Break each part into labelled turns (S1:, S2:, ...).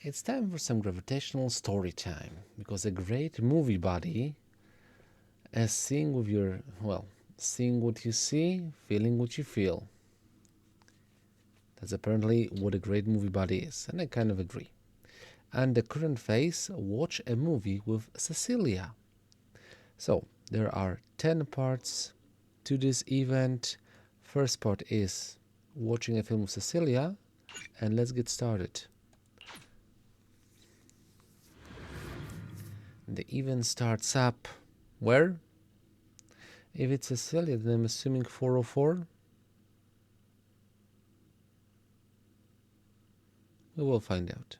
S1: It's time for some gravitational story time because a great movie buddy is seeing with your, well, seeing what you see, feeling what you feel. That's apparently what a great movie buddy is, and I kind of agree. And the current phase, watch a movie with Cecilia. So, there are 10 parts to this event. First part is watching a film with Cecilia, and let's get started. The event starts up where? If it's Cecilia, then I'm assuming 404. We will find out.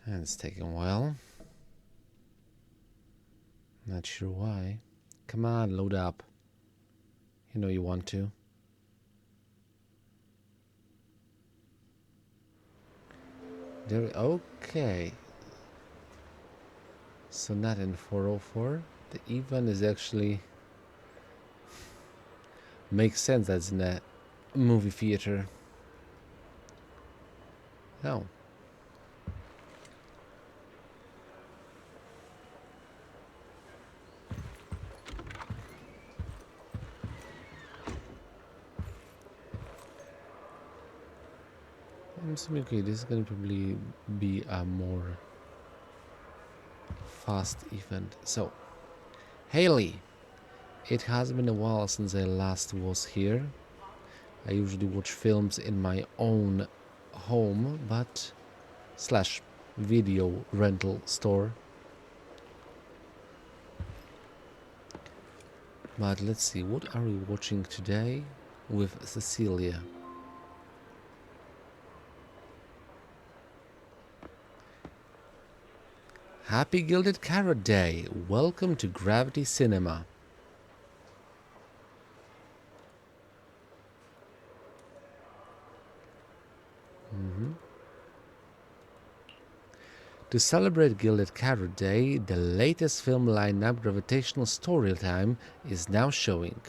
S1: And it's taking a while. Not sure why. Come on, load up. You know you want to. There. Okay. So not in 404. The event is actually makes sense. That's in a movie theater. Oh. I'm assuming okay. This is gonna probably be a more fast event. So, Haley, it has been a while since I last was here. I usually watch films in my own home, but slash video rental store. But let's see, what are we watching today with Cecilia? Happy Gilded Carrot Day! Welcome to Gravity Cinema. To celebrate Gilded Carrot Day, the latest film lineup, Gravitational Storytime, is now showing.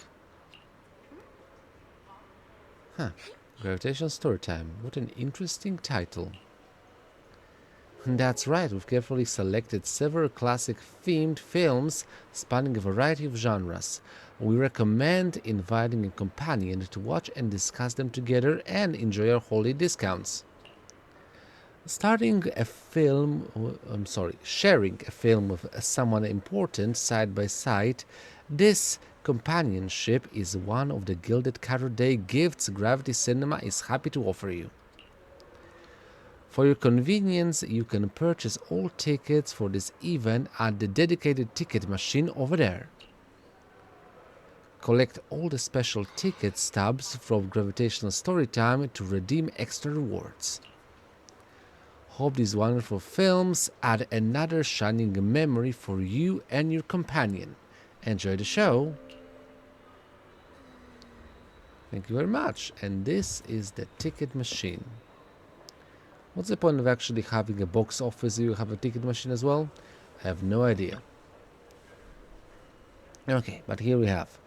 S1: Huh, Gravitational Storytime, what an interesting title. That's right, we've carefully selected several classic themed films spanning a variety of genres. We recommend inviting a companion to watch and discuss them together and enjoy our holiday discounts. Sharing a film with someone important side by side, this companionship is one of the Gilded Carrot Day gifts Gravity Cinema is happy to offer you. For your convenience, you can purchase all tickets for this event at the dedicated ticket machine over there. Collect all the special ticket stubs from Gravitational Storytime to redeem extra rewards. Hope these wonderful films add another shining memory for you and your companion. Enjoy the show. Thank you very much. And this is the ticket machine. What's the point of actually having a box office if you have a ticket machine as well? I have no idea. Okay, but here we have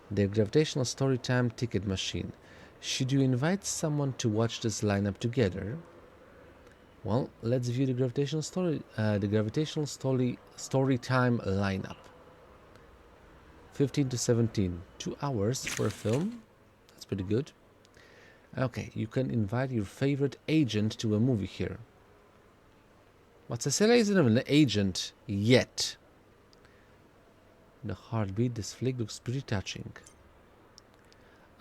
S1: the Gravitational Storytime ticket machine. Should you invite someone to watch this lineup together? Well, let's view the Gravitational Storytime lineup. 15 to 17, 2 hours for a film. That's pretty good. Okay, you can invite your favorite agent to a movie here. But Cecilia isn't even an agent yet. The heartbeat, this flick looks pretty touching.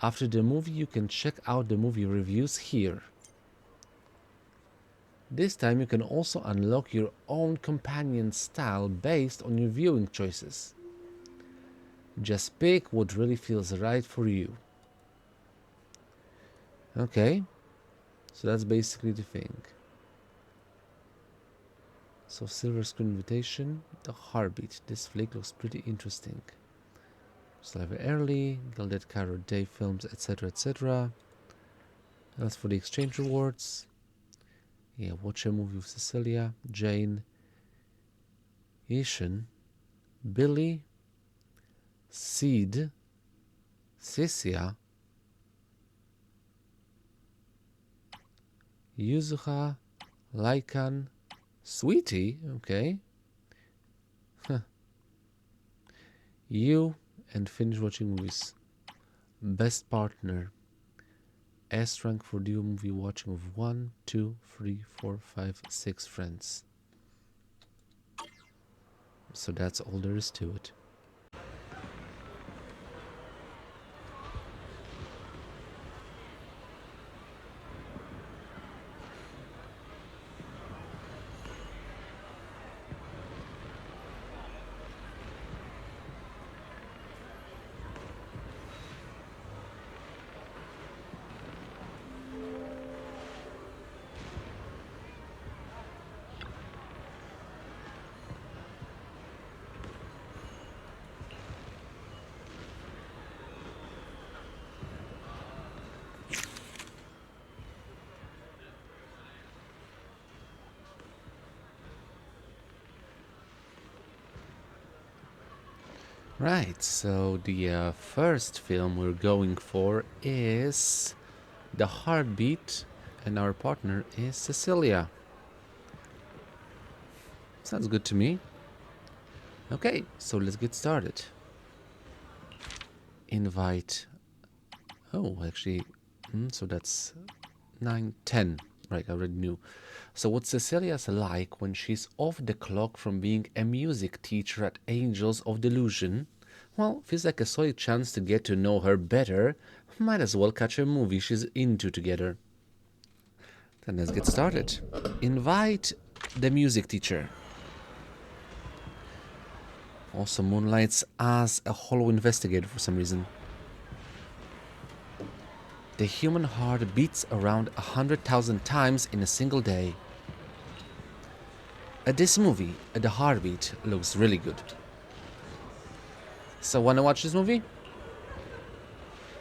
S1: After the movie, you can check out the movie reviews here. This time you can also unlock your own companion style based on your viewing choices. Just pick what really feels right for you. Okay, so that's basically the thing. So silver screen invitation, the heartbeat. This flick looks pretty interesting. Slightly early, Gilded Carrot Day films, etc., etc. That's for the exchange rewards. Yeah, watch a movie with Cecilia, Jane, Ishan, Billy, Sid, Sisia, Yuzuha, Lycan, Sweetie, okay. You, and finish watching movies. Best partner. S rank for duo movie watching with 1, 2, 3, 4, 5, 6 friends. So that's all there is to it. Right, so the first film we're going for is The Heartbeat, and our partner is Cecilia. Sounds good to me. Okay, so let's get started. Invite. Oh, actually, so that's 9, 10. Right, I already knew. So what's Cecilia's like when she's off the clock from being a music teacher at Angels of Delusion? Well, feels like a solid chance to get to know her better. Might as well catch a movie she's into together. Then let's get started. Invite the music teacher. Also moonlights as a hollow investigator for some reason. The human heart beats around 100,000 times in a single day. This movie, The Heartbeat, looks really good. So wanna watch this movie?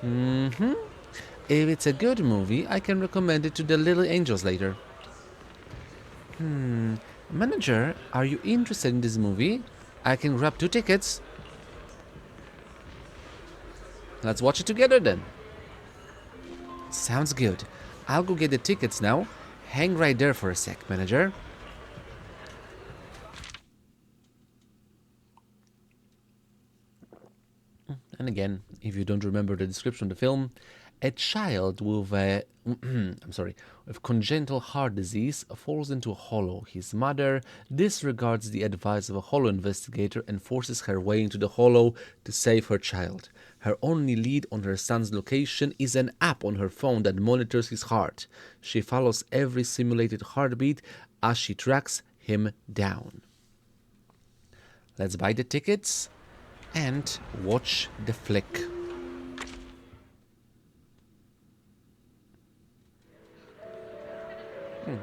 S1: If it's a good movie, I can recommend it to the little angels later. Manager, are you interested in this movie? I can grab 2 tickets. Let's watch it together then. Sounds good. I'll go get the tickets now. Hang right there for a sec, manager. And again, if you don't remember the description of the film, a child with with congenital heart disease falls into a hollow. His mother disregards the advice of a hollow investigator and forces her way into the hollow to save her child. Her only lead on her son's location is an app on her phone that monitors his heart. She follows every simulated heartbeat as she tracks him down. Let's buy the tickets and watch the flick.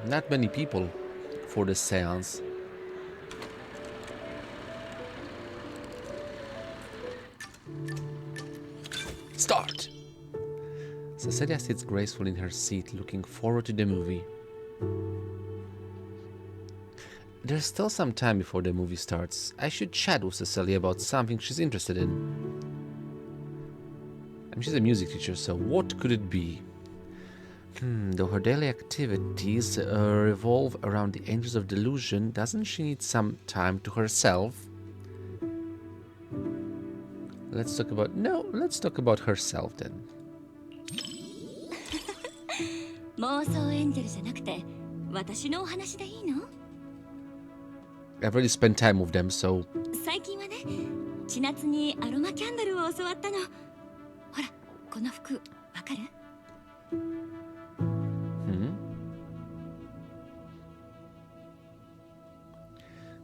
S1: Not many people for this seance. Start! Cecilia sits gracefully in her seat, looking forward to the movie. There's still some time before the movie starts. I should chat with Cecilia about something she's interested in. She's a music teacher, so what could it be? Though her daily activities revolve around the Angels of Delusion, doesn't she need some time to herself? Let's talk about herself then. I've already spent time with them, so...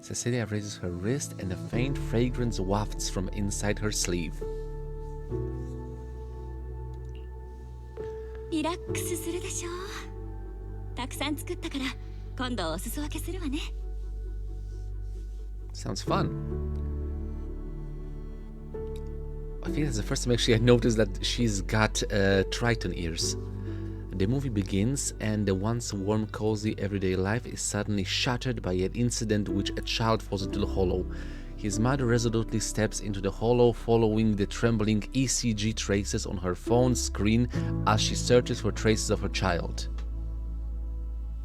S1: Cecilia raises her wrist and a faint fragrance wafts from inside her sleeve. Sounds fun. I think that's the first time actually I noticed that she's got Triton ears. The movie begins and the once warm, cozy everyday life is suddenly shattered by an incident which a child falls into the hollow. His mother resolutely steps into the hollow, following the trembling ECG traces on her phone screen as she searches for traces of her child.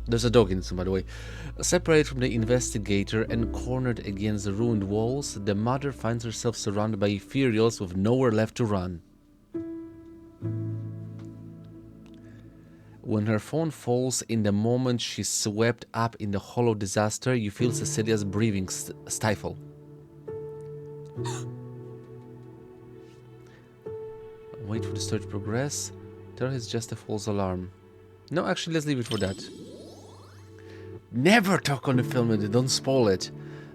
S1: There's a dog in this, by the way. Separated from the investigator and cornered against the ruined walls, the mother finds herself surrounded by ethereals with nowhere left to run. When her phone falls in the moment she's swept up in the hollow disaster, you feel Cecilia's breathing stifle. Wait for the story to progress. There is just a false alarm. No, actually, let's leave it for that. Never talk on the film and don't spoil it.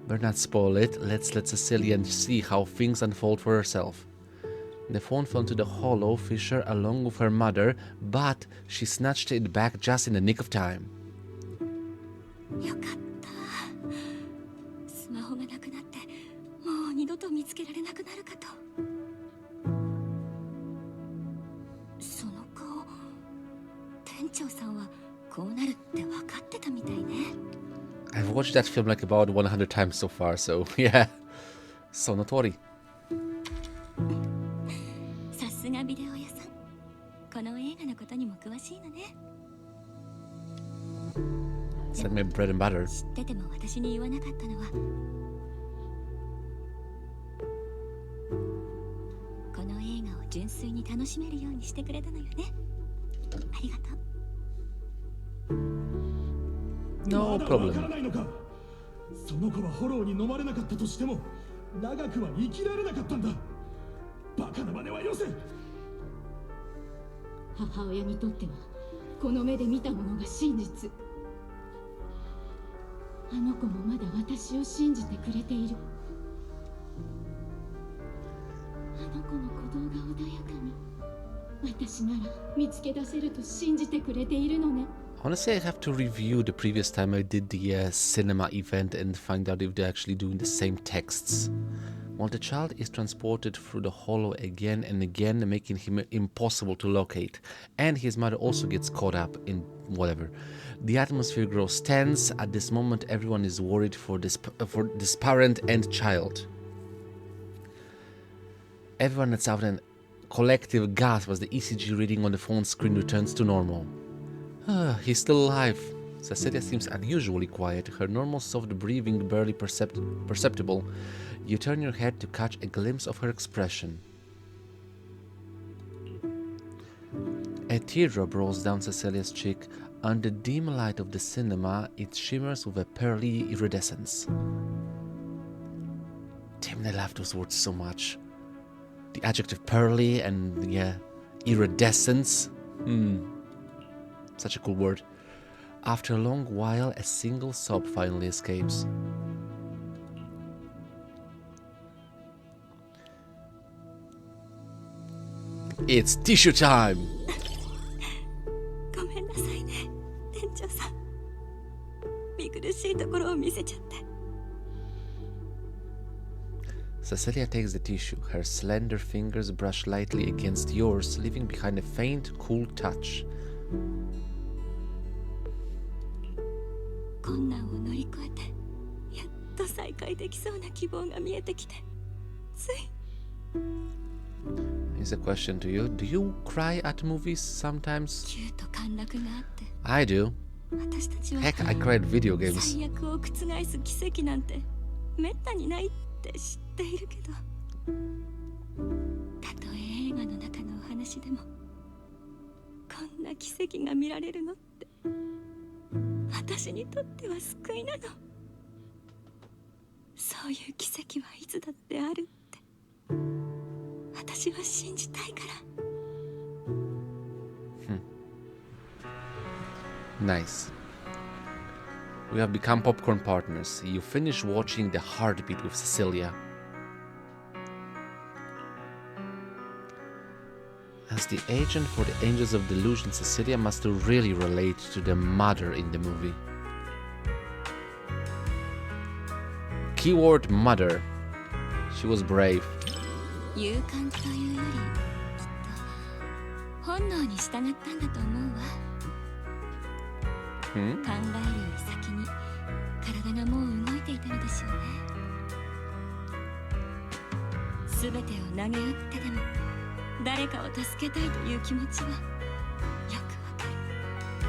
S1: Better not spoil it. Let's let Cecilia see how things unfold for herself. The phone fell into the hollow fissure along with her mother, but she snatched it back just in the nick of time. I've watched that film like about 100 times so far, so yeah. So not worry. It's like my bread and butter. No problem. Honestly, I have to review the previous time I did the cinema event and find out if they're actually doing the same texts. While the child is transported through the hollow again and again, making him impossible to locate, and his mother also gets caught up in whatever. The atmosphere grows tense. At this moment, everyone is worried for this parent and child. Everyone lets out a collective gasp as the ECG reading on the phone screen returns to normal. He's still alive. Cecilia seems unusually quiet, her normal soft breathing barely perceptible. You turn your head to catch a glimpse of her expression. A teardrop rolls down Cecilia's cheek. Under the dim light of the cinema, it shimmers with a pearly iridescence. Damn, I love those words so much. The adjective pearly and, yeah, iridescence. Such a cool word. After a long while, a single sob finally escapes. It's tissue time! Cecilia takes the tissue. Her slender fingers brush lightly against yours, leaving behind a faint, cool touch. Here's a question to you. Do you cry at movies sometimes? I do. Heck, I cry at video games. Nice. We have become popcorn partners. You finish watching The Heartbeat with Cecilia. As the agent for the Angels of Delusion, Cecilia must really relate to the mother in the movie. Keyword mother. She was brave.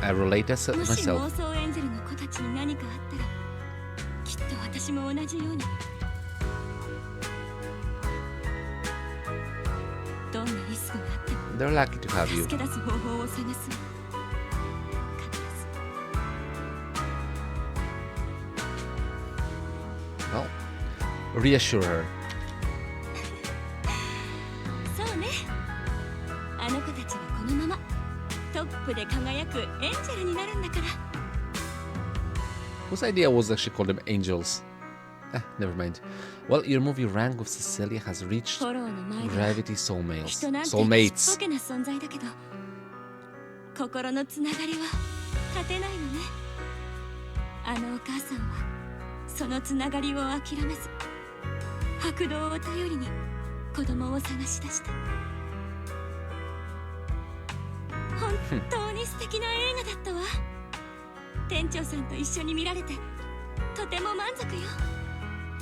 S1: I relate as myself. They're lucky to have you. Well, reassure her. Whose idea was actually call them angels? Never mind. Well, your movie Rank with Cecilia has reached Gravity Soulmates.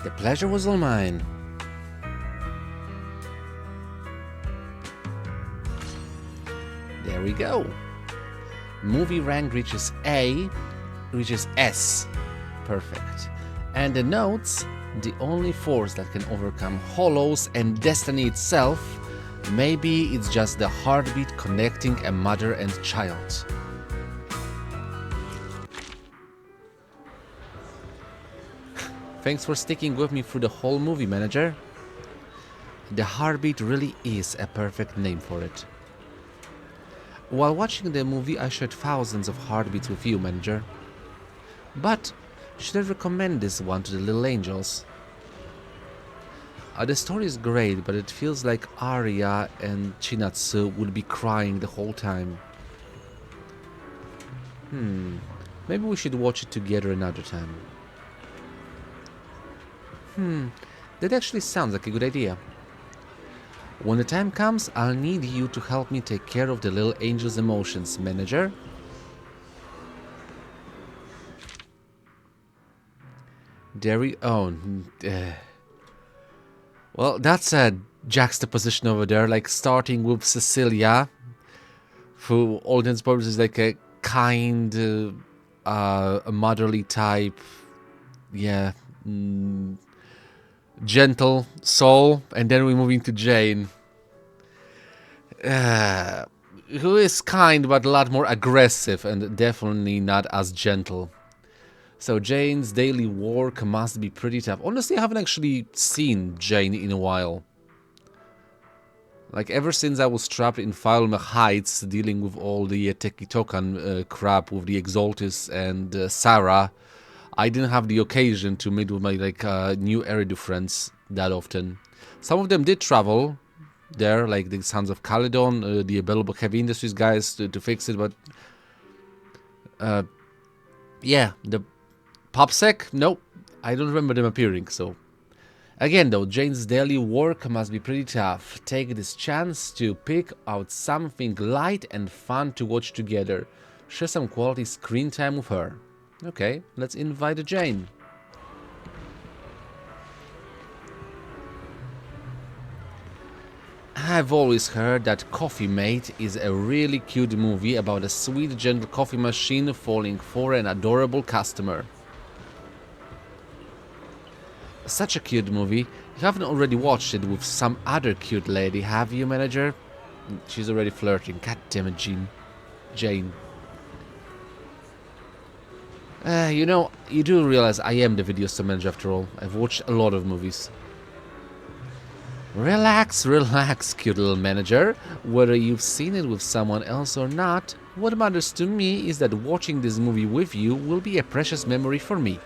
S1: The pleasure was all mine. There we go. Movie rank reaches S. Perfect. And the notes, the only force that can overcome hollows and destiny itself, maybe it's just the heartbeat connecting a mother and child. Thanks for sticking with me through the whole movie, manager. The heartbeat really is a perfect name for it. While watching the movie, I shared thousands of heartbeats with you, manager. But should I recommend this one to the little angels? The story is great, but it feels like Arya and Chinatsu would be crying the whole time. Maybe we should watch it together another time. That actually sounds like a good idea. When the time comes, I'll need you to help me take care of the little angel's emotions, manager. Dairy own. Well, that's a juxtaposition over there, like starting with Cecilia, who all intents and purposes is like a kind, a motherly type, gentle soul, and then we move into Jane. who is kind but a lot more aggressive and definitely not as gentle. So Jane's daily work must be pretty tough. Honestly, I haven't actually seen Jane in a while. Like, ever since I was trapped in Filme Heights dealing with all the Teki-Tokan crap with the Exaltis and Sarah, I didn't have the occasion to meet with my new Eridu friends that often. Some of them did travel there, like the Sons of Caledon, the available Heavy Industries guys to fix it, but yeah, the PopSec, nope, I don't remember them appearing, so... Again though, Jane's daily work must be pretty tough. Take this chance to pick out something light and fun to watch together. Share some quality screen time with her. Okay, let's invite Jane. I've always heard that Coffee Mate is a really cute movie about a sweet, gentle coffee machine falling for an adorable customer. Such a cute movie. You haven't already watched it with some other cute lady, have you, manager? She's already flirting. God damn it, Jane. You know, you do realize I am the video store manager after all. I've watched a lot of movies. Relax, relax, cute little manager. Whether you've seen it with someone else or not, what matters to me is that watching this movie with you will be a precious memory for me.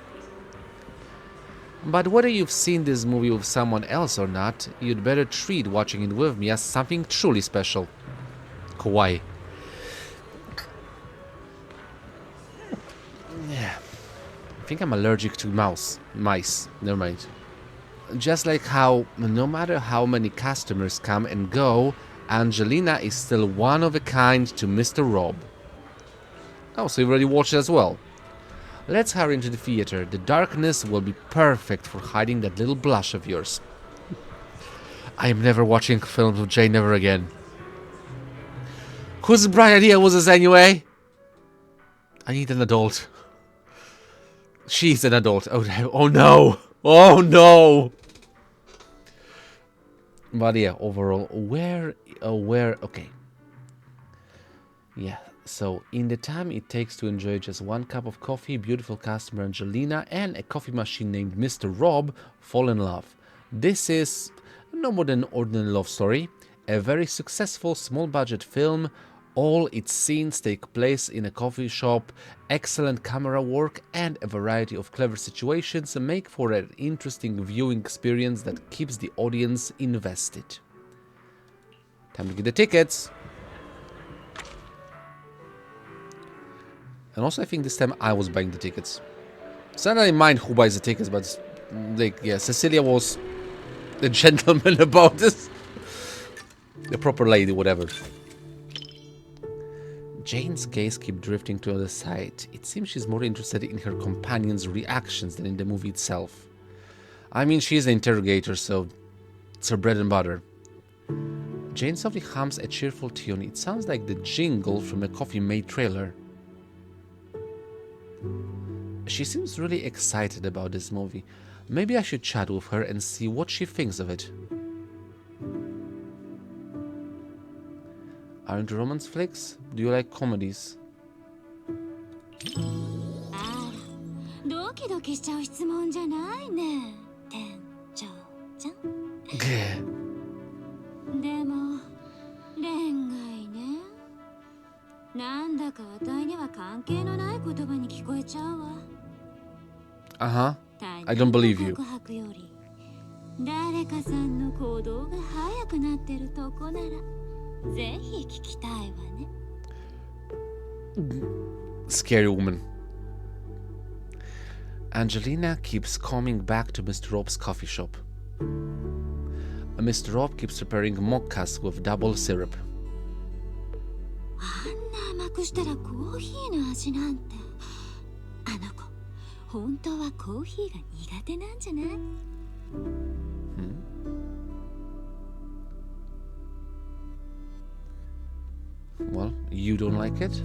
S1: But whether you've seen this movie with someone else or not, you'd better treat watching it with me as something truly special. Kawaii. Yeah. I think I'm allergic to mice. Never mind. Just like how, no matter how many customers come and go, Angelina is still one of a kind to Mr. Rob. Oh, so you already watched it as well. Let's hurry into the theater. The darkness will be perfect for hiding that little blush of yours. I am never watching films with Jane ever again. Whose bright idea was this anyway? I need an adult. She's an adult. Oh no! Oh no! But yeah, overall, okay. Yeah, so in the time it takes to enjoy just one cup of coffee, beautiful customer Angelina and a coffee machine named Mr. Rob fall in love. This is no more than an ordinary love story, a very successful small budget film. All its scenes take place in a coffee shop, excellent camera work and a variety of clever situations make for an interesting viewing experience that keeps the audience invested. Time to get the tickets! And also I think this time I was buying the tickets. So I don't mind who buys the tickets, but like, yeah, Cecilia was the gentleman about this. The proper lady, whatever. Jane's gaze keeps drifting to the side. It seems she's more interested in her companion's reactions than in the movie itself. I mean, she's an interrogator, so it's her bread and butter. Jane softly hums a cheerful tune. It sounds like the jingle from a Coffee Mate trailer. She seems really excited about this movie. Maybe I should chat with her and see what she thinks of it. Aren't romance flicks? Do you like comedies? Uh-huh. I don't believe you. Scary woman. Angelina keeps coming back to Mr. Rob's coffee shop. Mr. Rob keeps preparing mochas with double syrup. Well, you don't like it?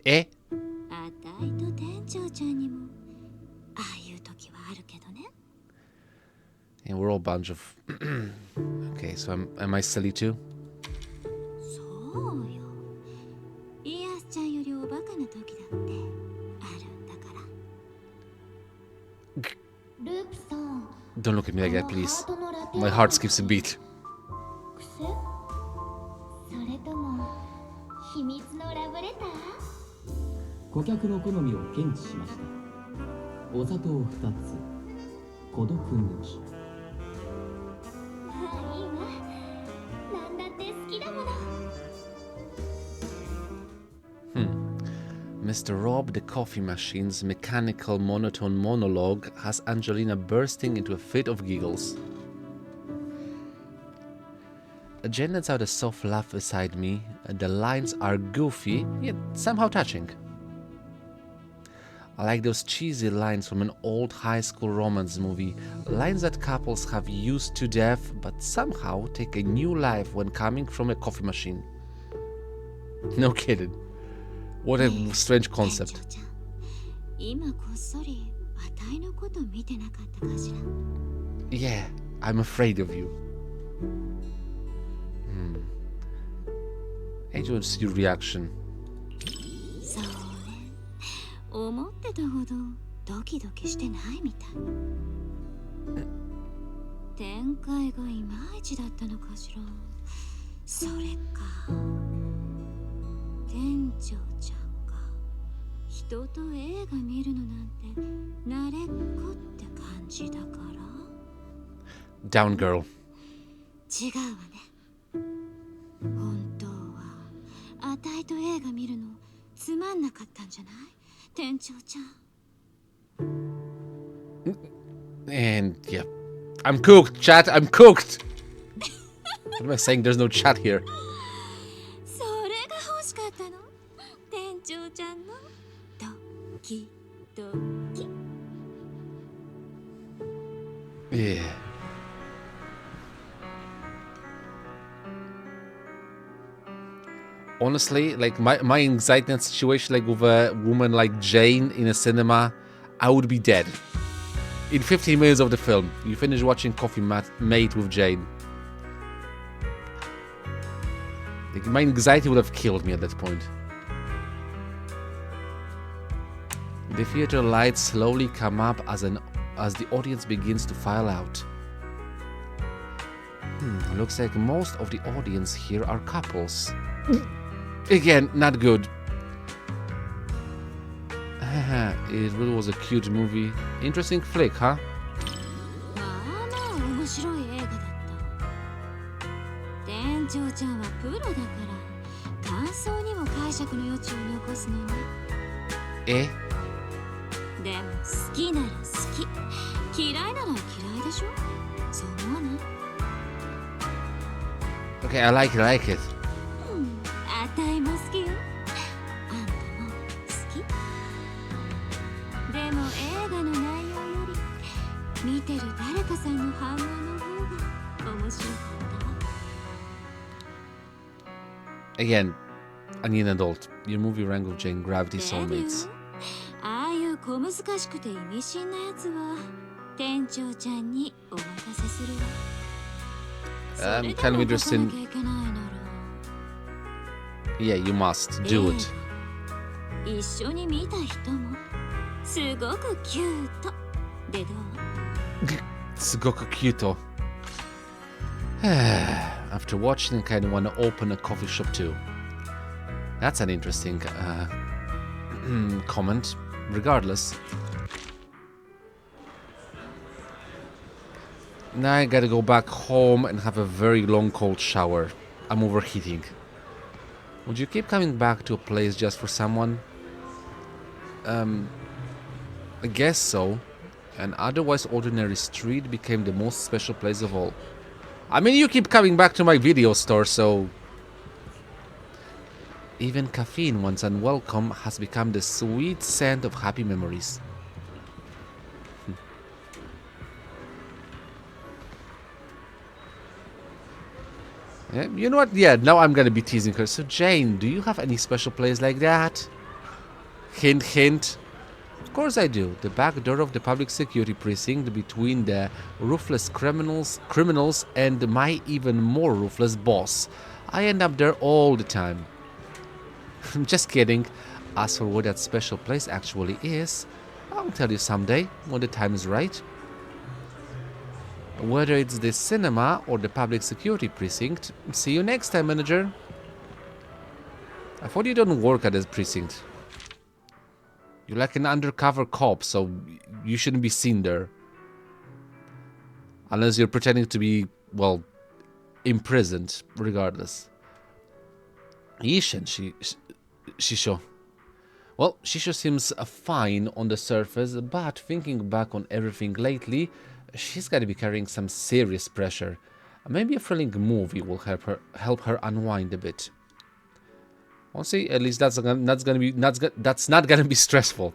S1: Eh? whole bunch of... Okay, so am I silly too?
S2: そうよ。イアスちゃんよりおバカな時だってあるんだから。ループさん。
S1: Don't look at me like that, please. My heart skips a beat.
S2: 癖？それとも秘密のラブレター？
S3: 顧客の好みを検知しました。お砂糖2つ、孤独抜き。
S2: まあいいわ。なんだって好きだもの。
S1: Mr. Rob the coffee machine's mechanical monotone monologue has Angelina bursting into a fit of giggles. Jen lets out a soft laugh beside me, and the lines are goofy, yet somehow touching. I like those cheesy lines from an old high school romance movie, lines that couples have used to death but somehow take a new life when coming from a coffee machine. No kidding. What a strange concept.
S2: 今こっそりあたいのこと見てなかったかしら。
S1: Yeah, I'm afraid of you. I don't see your reaction.
S2: そうね。思ってたほどドキドキしてないみたい。展開がいまいちだったのかしら。それか。店長ちゃんが人と映画見るのなんて慣れっこって感じだから。
S1: Down, girl.
S2: 違うわね。本当はあたいと映画見るのつまんなかったんじゃない？店長ちゃん。
S1: And yeah, I'm cooked, chat. I'm cooked. What am I saying? There's no chat here.
S2: それが欲しかったの？店長ちゃんのドキドキ。
S1: Yeah. Honestly, like my anxiety in a situation like with a woman like Jane in a cinema, I would be dead. In 15 minutes of the film, you finish watching Coffee Mate with Jane. Like, my anxiety would have killed me at that point. The theater lights slowly come up as the audience begins to file out. Looks like most of the audience here are couples. Again, not good. It really was a cute movie. Interesting flick, huh?
S2: まあまあ面白い映画だった。店長ちゃんはプロだから感想にも解釈の余地を残すのね。
S1: Eh?
S2: でも好きなら好き、嫌いなら嫌いでしょ？そう思わない？
S1: Okay, I like it.
S2: あたいも好きよ。あんたも好き？でも映画の内容より見てる誰かさんの反応の方が面白かったわ。
S1: Again, I need an adult. Your movie rank with Jane Gravity Soulmates.
S2: ああいう小難しくて意味深なやつは店長ちゃんにお任せするわ。
S1: I'm kind of interested in... Yeah, you must. Do it.
S2: 一緒に見た人もすごくキュートでどう？
S1: すごくキュート。After watching, I kind of want to open a coffee shop too. That's an interesting comment. Regardless. Now I gotta go back home and have a very long cold shower. I'm overheating. Would you keep coming back to a place just for someone? I guess so. An otherwise ordinary street became the most special place of all. I mean, you keep coming back to my video store, so... Even caffeine, once unwelcome, has become the sweet scent of happy memories. Yeah, you know what? Yeah, now I'm gonna be teasing her. So, Jane, do you have any special place like that? Hint, hint. course I do. The back door of the public security precinct between the ruthless criminals and my even more ruthless boss. I end up there all the time. Just kidding. As for what that special place actually is, I'll tell you someday when the time is right. Whether it's the cinema or the public security precinct, see you next time, manager. I thought you don't work at this precinct. You're like an undercover cop, so you shouldn't be seen there. Unless you're pretending to be, well, imprisoned, regardless. Ishin, Shisho. Well, Shisho seems fine on the surface, but thinking back on everything lately, she's gotta be carrying some serious pressure. Maybe a thrilling movie will help her unwind a bit. Honestly, at least that's not gonna be stressful.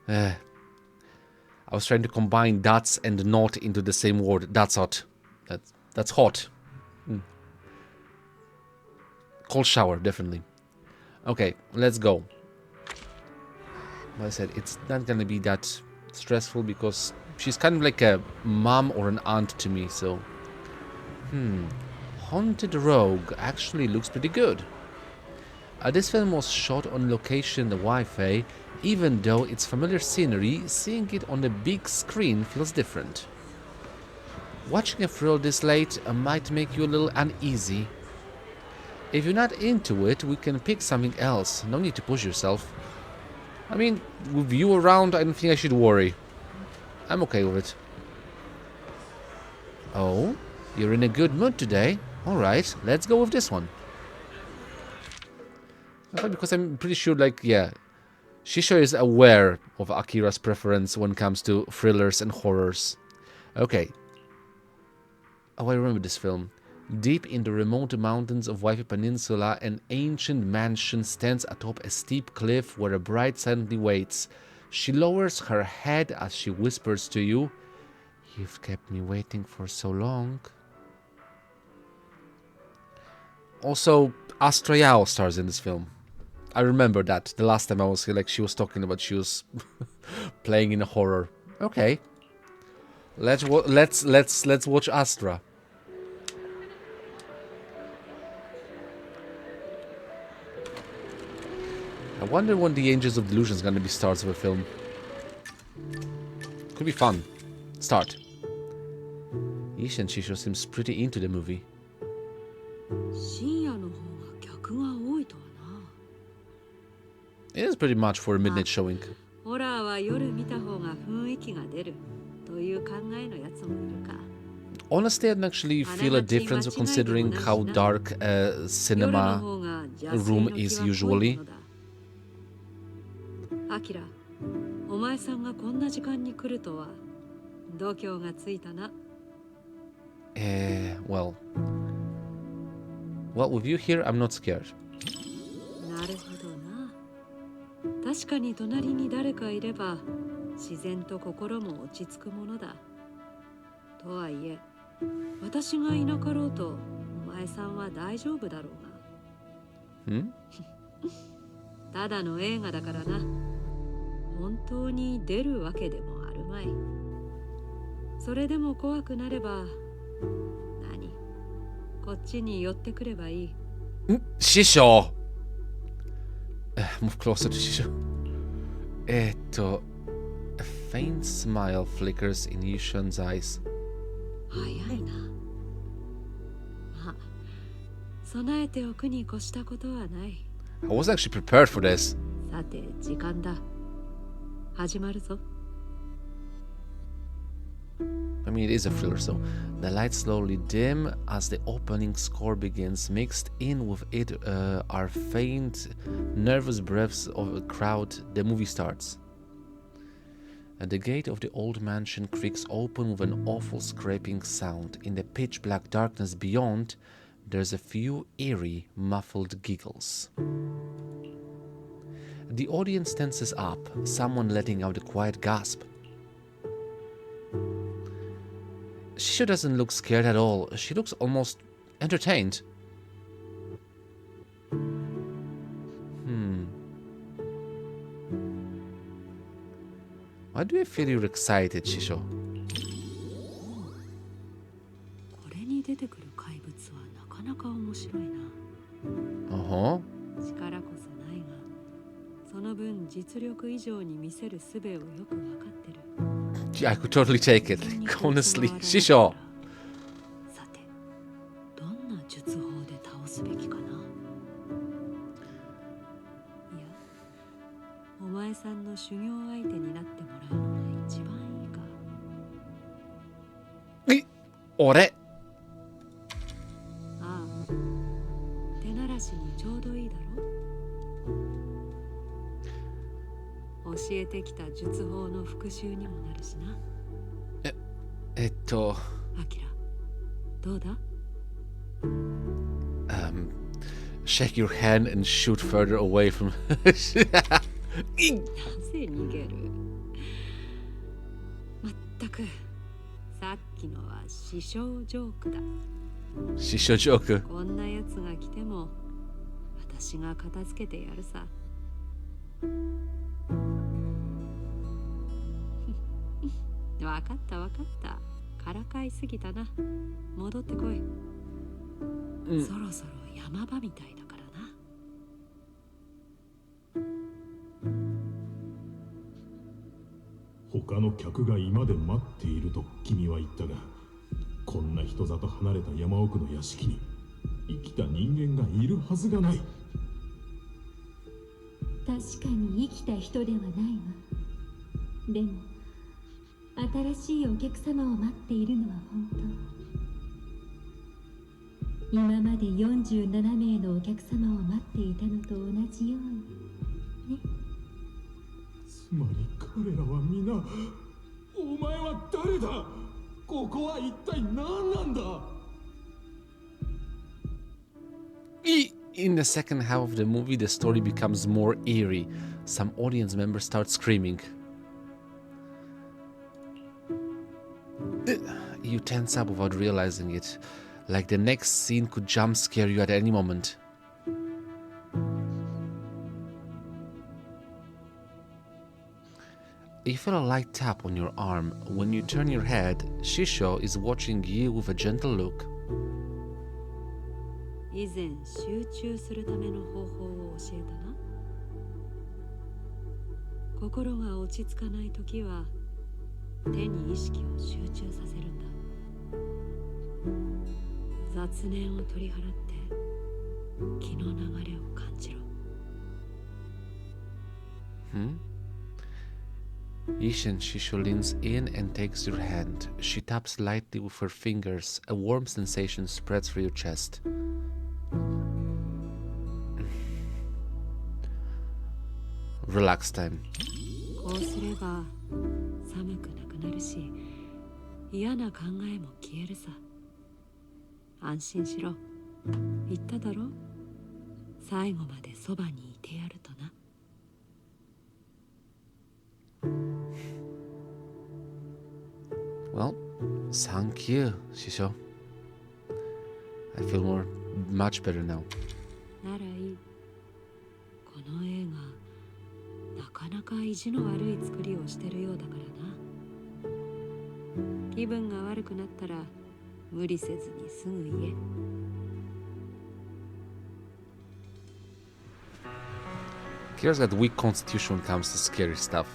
S1: I was trying to combine that's and not into the same word. That's hot. That's hot. Cold shower, definitely. Okay, let's go. Like I said, it's not gonna be that stressful because she's kind of like a mom or an aunt to me, so... Haunted Rogue actually looks pretty good. This film was shot on location in the Wi-Fi. Even though it's familiar scenery, seeing it on the big screen feels different. Watching a thrill this late might make you a little uneasy. If you're not into it, we can pick something else. No need to push yourself. I mean, with you around, I don't think I should worry. I'm okay with it. Oh, you're in a good mood today. Alright, let's go with this one. Because I'm pretty sure, like, yeah, Shisho is aware of Akira's preference when it comes to thrillers and horrors. Okay. Oh, I remember this film. Deep in the remote mountains of Waifu Peninsula, an ancient mansion stands atop a steep cliff where a bride silently waits. She lowers her head as she whispers to you, "You've kept me waiting for so long." Also, Astra Yao stars in this film. I remember that the last time I was here, like she was talking about she was playing in a horror. Okay, let's watch Astra. I wonder when the Angels of Delusion is gonna be starts of a film. Could be fun. Start. Ishin Shisho seems pretty into the movie. It is pretty much for a midnight showing. Honestly, I don't actually feel a difference considering how dark a cinema room is usually. Well, with you here, I'm not scared.
S2: 確かに隣に誰かいれば自然と心も落ち着くものだ。とはいえ、私がいなかろうとお前さんは大丈夫だろうが。ただの映画だからな。本当に出るわけでもあるまい。それでも怖くなれば、何？こっちに寄ってくればいい。
S1: 師匠! Move closer to Shisho. A faint smile flickers in Yushan's eyes.
S2: 早いな。まあ、備えておくに越したことはない。
S1: I was actually prepared for this.
S2: さて、時間だ。始まるぞ。
S1: I mean, it is a thriller, so the lights slowly dim as the opening score begins. Mixed in with it are faint, nervous breaths of a crowd. The movie starts. And the gate of the old mansion creaks open with an awful scraping sound. In the pitch-black darkness beyond, there's a few eerie, muffled giggles. The audience tenses up, someone letting out a quiet gasp. Shisho doesn't look scared at all. She looks almost entertained. Why do I feel you're excited, Shisho?
S4: これに出てくる怪物はなかなか面白いな。
S1: Uh-huh.
S4: 力こそないが、その分実力以上に見せる術をよくわかってる。
S1: Gee, I could totally take it. Honestly, Shisho.
S4: さて、どんな術法で倒すべきかな。いや、お前さんの修行相手になってもらうのが一番いいか。
S1: 俺
S4: ああ、手慣らしにちょうどいいだろ。教えてきた術法の復習にもなるしな。アキラ、どうだ？
S1: Shake your hand and shoot further away from
S4: なぜ逃げる？まったく、さっきのは師匠ジョークだ。
S1: Shisho joke.
S4: こんなやつが来ても私が片付けてやるさ。わかったわかった。からかいすぎたな。戻ってこい。そろそろ山場みたいだからな。
S5: 他の客が居間で待っていると君は言ったが、こんな人里離れた山奥の屋敷に生きた人間がいるはずがない。
S6: 確かに生きた人ではないわ。でも新しいお客様を待っているのは本当。今まで47名のお客様を待っていたのと同じようにね。
S5: つまり彼らは皆、お前は誰だ？ここは一体何なんだ
S1: ？In the second half of the movie, the story becomes more eerie. Some audience members start screaming. You tense up without realizing it, like the next scene could jump scare you at any moment. You feel a light tap on your arm. When you turn your head, Shisho is watching you with a gentle look.
S4: 以前集中するための方法を教えたな。心が落ち着かないときは手に意識を集中させるんだ。雑念を取り払って気の流れを感じろ。
S1: Ishin Shisho leans in and takes your hand. She taps lightly with her fingers. A warm sensation spreads through your chest. Relax time.
S4: こうすれば寒くなくなるし、嫌な考えも消えるさ。安心しろ。言っただろ。最後までそばにいてやるとな。
S1: Well, thank you, Shisho. I feel much better now.
S4: ならいい。この映画、なかなか意地の悪い作りをしてるようだからな。気分が悪くなったら無理せずにすぐ言え。
S1: Kira's got weak constitution when it comes to scary stuff.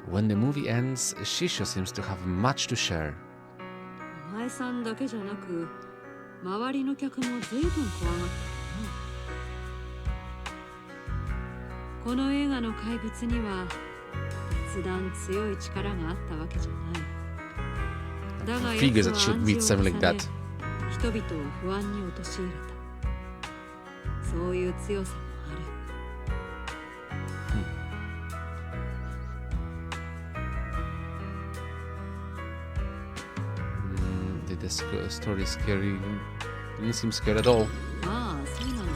S1: When the movie ends, Shisho seems to have much to share.
S4: お前さんだけじゃなく、周りの客も随分怖がったな。この映画の怪物には別段強い力があったわけじゃない。だが
S1: Figures
S4: 奴
S1: that
S4: は
S1: she'd
S4: 暗
S1: meet
S4: 示を
S1: something
S4: 重
S1: like
S4: ね
S1: that.
S4: 人々を不安に陥れた。そういう強さもある。
S1: Did the story scary? Didn't seem scared at all.
S4: まあそうなんだが、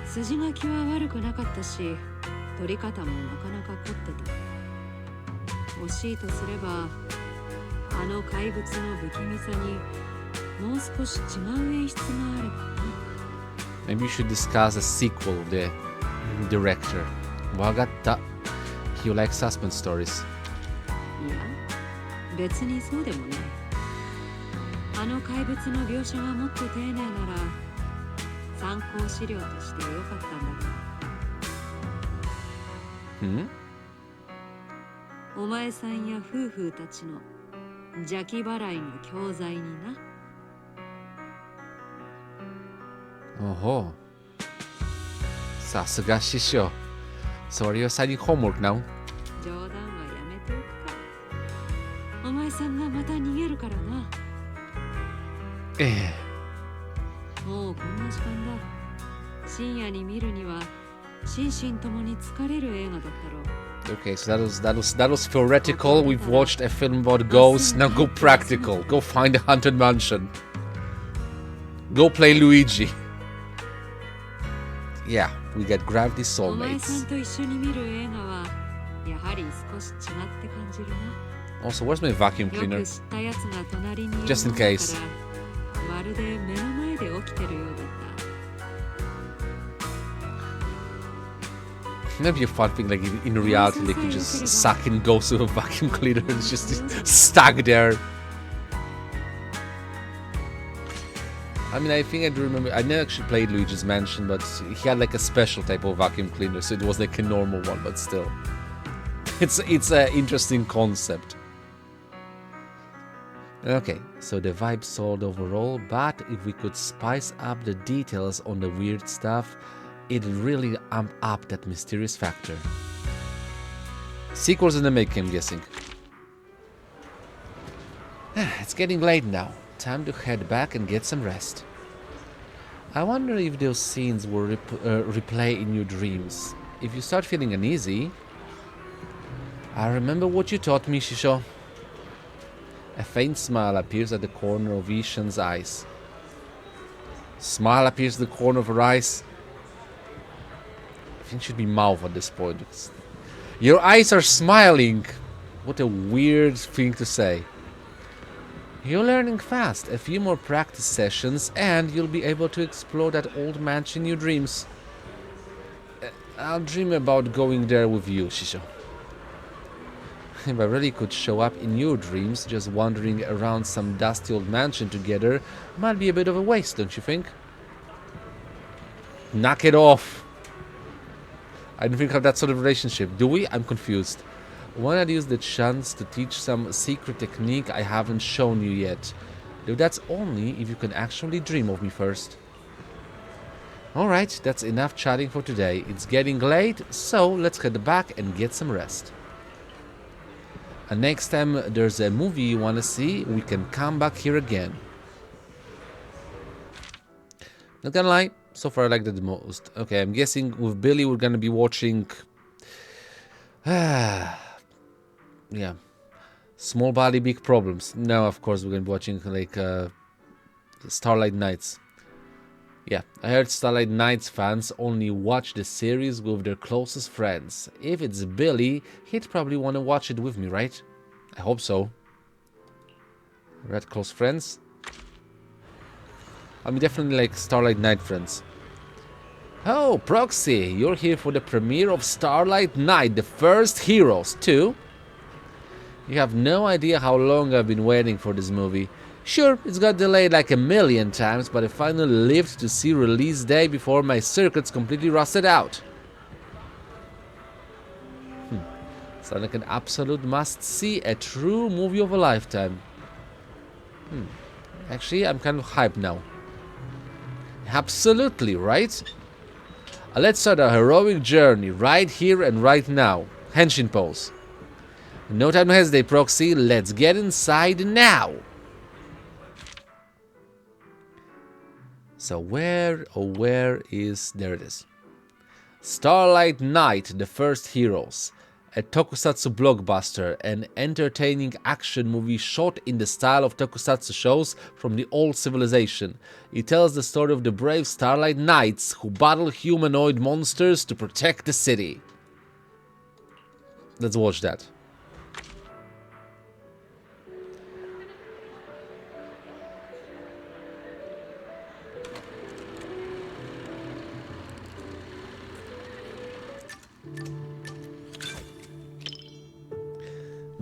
S4: 筋書きは悪くなかったし、撮り方もなかなか凝ってた。惜しいとすれば、あの怪物の不気味さにもう少し違う演出があればな。
S1: Maybe you should discuss a sequel of the director. Wagatta. You like suspense stories.
S4: いや別にそうでもない。あの怪物の描写がもっと丁寧なら参考資料としてよかったんだが。お前さんや夫婦たちの邪気払いの教材にな。
S1: Oh. Sasuga Shisho. So are you assigning homework now?
S4: 冗談はやめておくか。お前さんがまた逃げるからな。もうこんな時間だ。深夜に見るには心身ともに疲れる映画だったろう。
S1: Okay, so that was theoretical. We've watched a film about ghosts. Now go practical. Go find a haunted mansion. Go play Luigi. Yeah, we get Gravity
S4: お前さん
S1: soulmates.
S4: と一緒に見る映画はやはり少し違って感じるな。
S1: Also, where's my vacuum
S4: よく
S1: cleaner?
S4: 知ったやつが隣にいる
S1: Just in
S4: もんだから
S1: case.
S4: まるで目の前で起きてるようだった。
S1: Maybe a fun thing, like in reality, like you just suck in ghosts with a vacuum cleaner and it's just stuck there. I mean, I think I do remember. I never actually played Luigi's Mansion, but he had like a special type of vacuum cleaner, so it was like a normal one, but still, it's an interesting concept. Okay, so the vibe sold overall, but if we could spice up the details on the weird stuff, it really amped up that mysterious factor. Sequels in the making, I'm guessing. It's getting late now. Time to head back and get some rest. I wonder if those scenes will replay in your dreams. If you start feeling uneasy... I remember what you taught me, Shisho. A faint smile appears at the corner of Ishan's eyes. Smile appears at the corner of her eyes. I think it should be mouth at this point. Your eyes are smiling! What a weird thing to say. You're learning fast. A few more practice sessions and you'll be able to explore that old mansion in your dreams. I'll dream about going there with you, Shisho. If I really could show up in your dreams, just wandering around some dusty old mansion together might be a bit of a waste, don't you think? Knock it off! I don't think we have that sort of relationship, do we? I'm confused. Why not use the chance to teach some secret technique I haven't shown you yet? Though that's only if you can actually dream of me first. Alright, that's enough chatting for today. It's getting late, so let's head back and get some rest. And next time there's a movie you want to see, we can come back here again. Not gonna lie, so far I liked it the most. Okay, I'm guessing with Billy we're gonna be watching... yeah. Small Body, Big Problems. Now, of course, we're gonna be watching like Starlight Nights. Yeah, I heard Starlight Nights fans only watch the series with their closest friends. If it's Billy, he'd probably want to watch it with me, right? I hope so. Red close friends? I mean, definitely like Starlight Night friends. Oh, Proxy, you're here for the premiere of Starlight Night, the first Heroes, too? You have no idea how long I've been waiting for this movie. Sure, it's got delayed like a million times, but I finally lived to see release day before my circuits completely rusted out. Sounds like an absolute must-see, a true movie of a lifetime. Actually, I'm kind of hyped now. Absolutely, right? Let's start a heroic journey right here and right now. Henshin pose. No time to hesitate, Proxy. Let's get inside now. So where is... There it is. Starlight Night, the first Heroes. A tokusatsu blockbuster, an entertaining action movie shot in the style of tokusatsu shows from the old civilization. It tells the story of the brave Starlight Knights who battle humanoid monsters to protect the city. Let's watch that.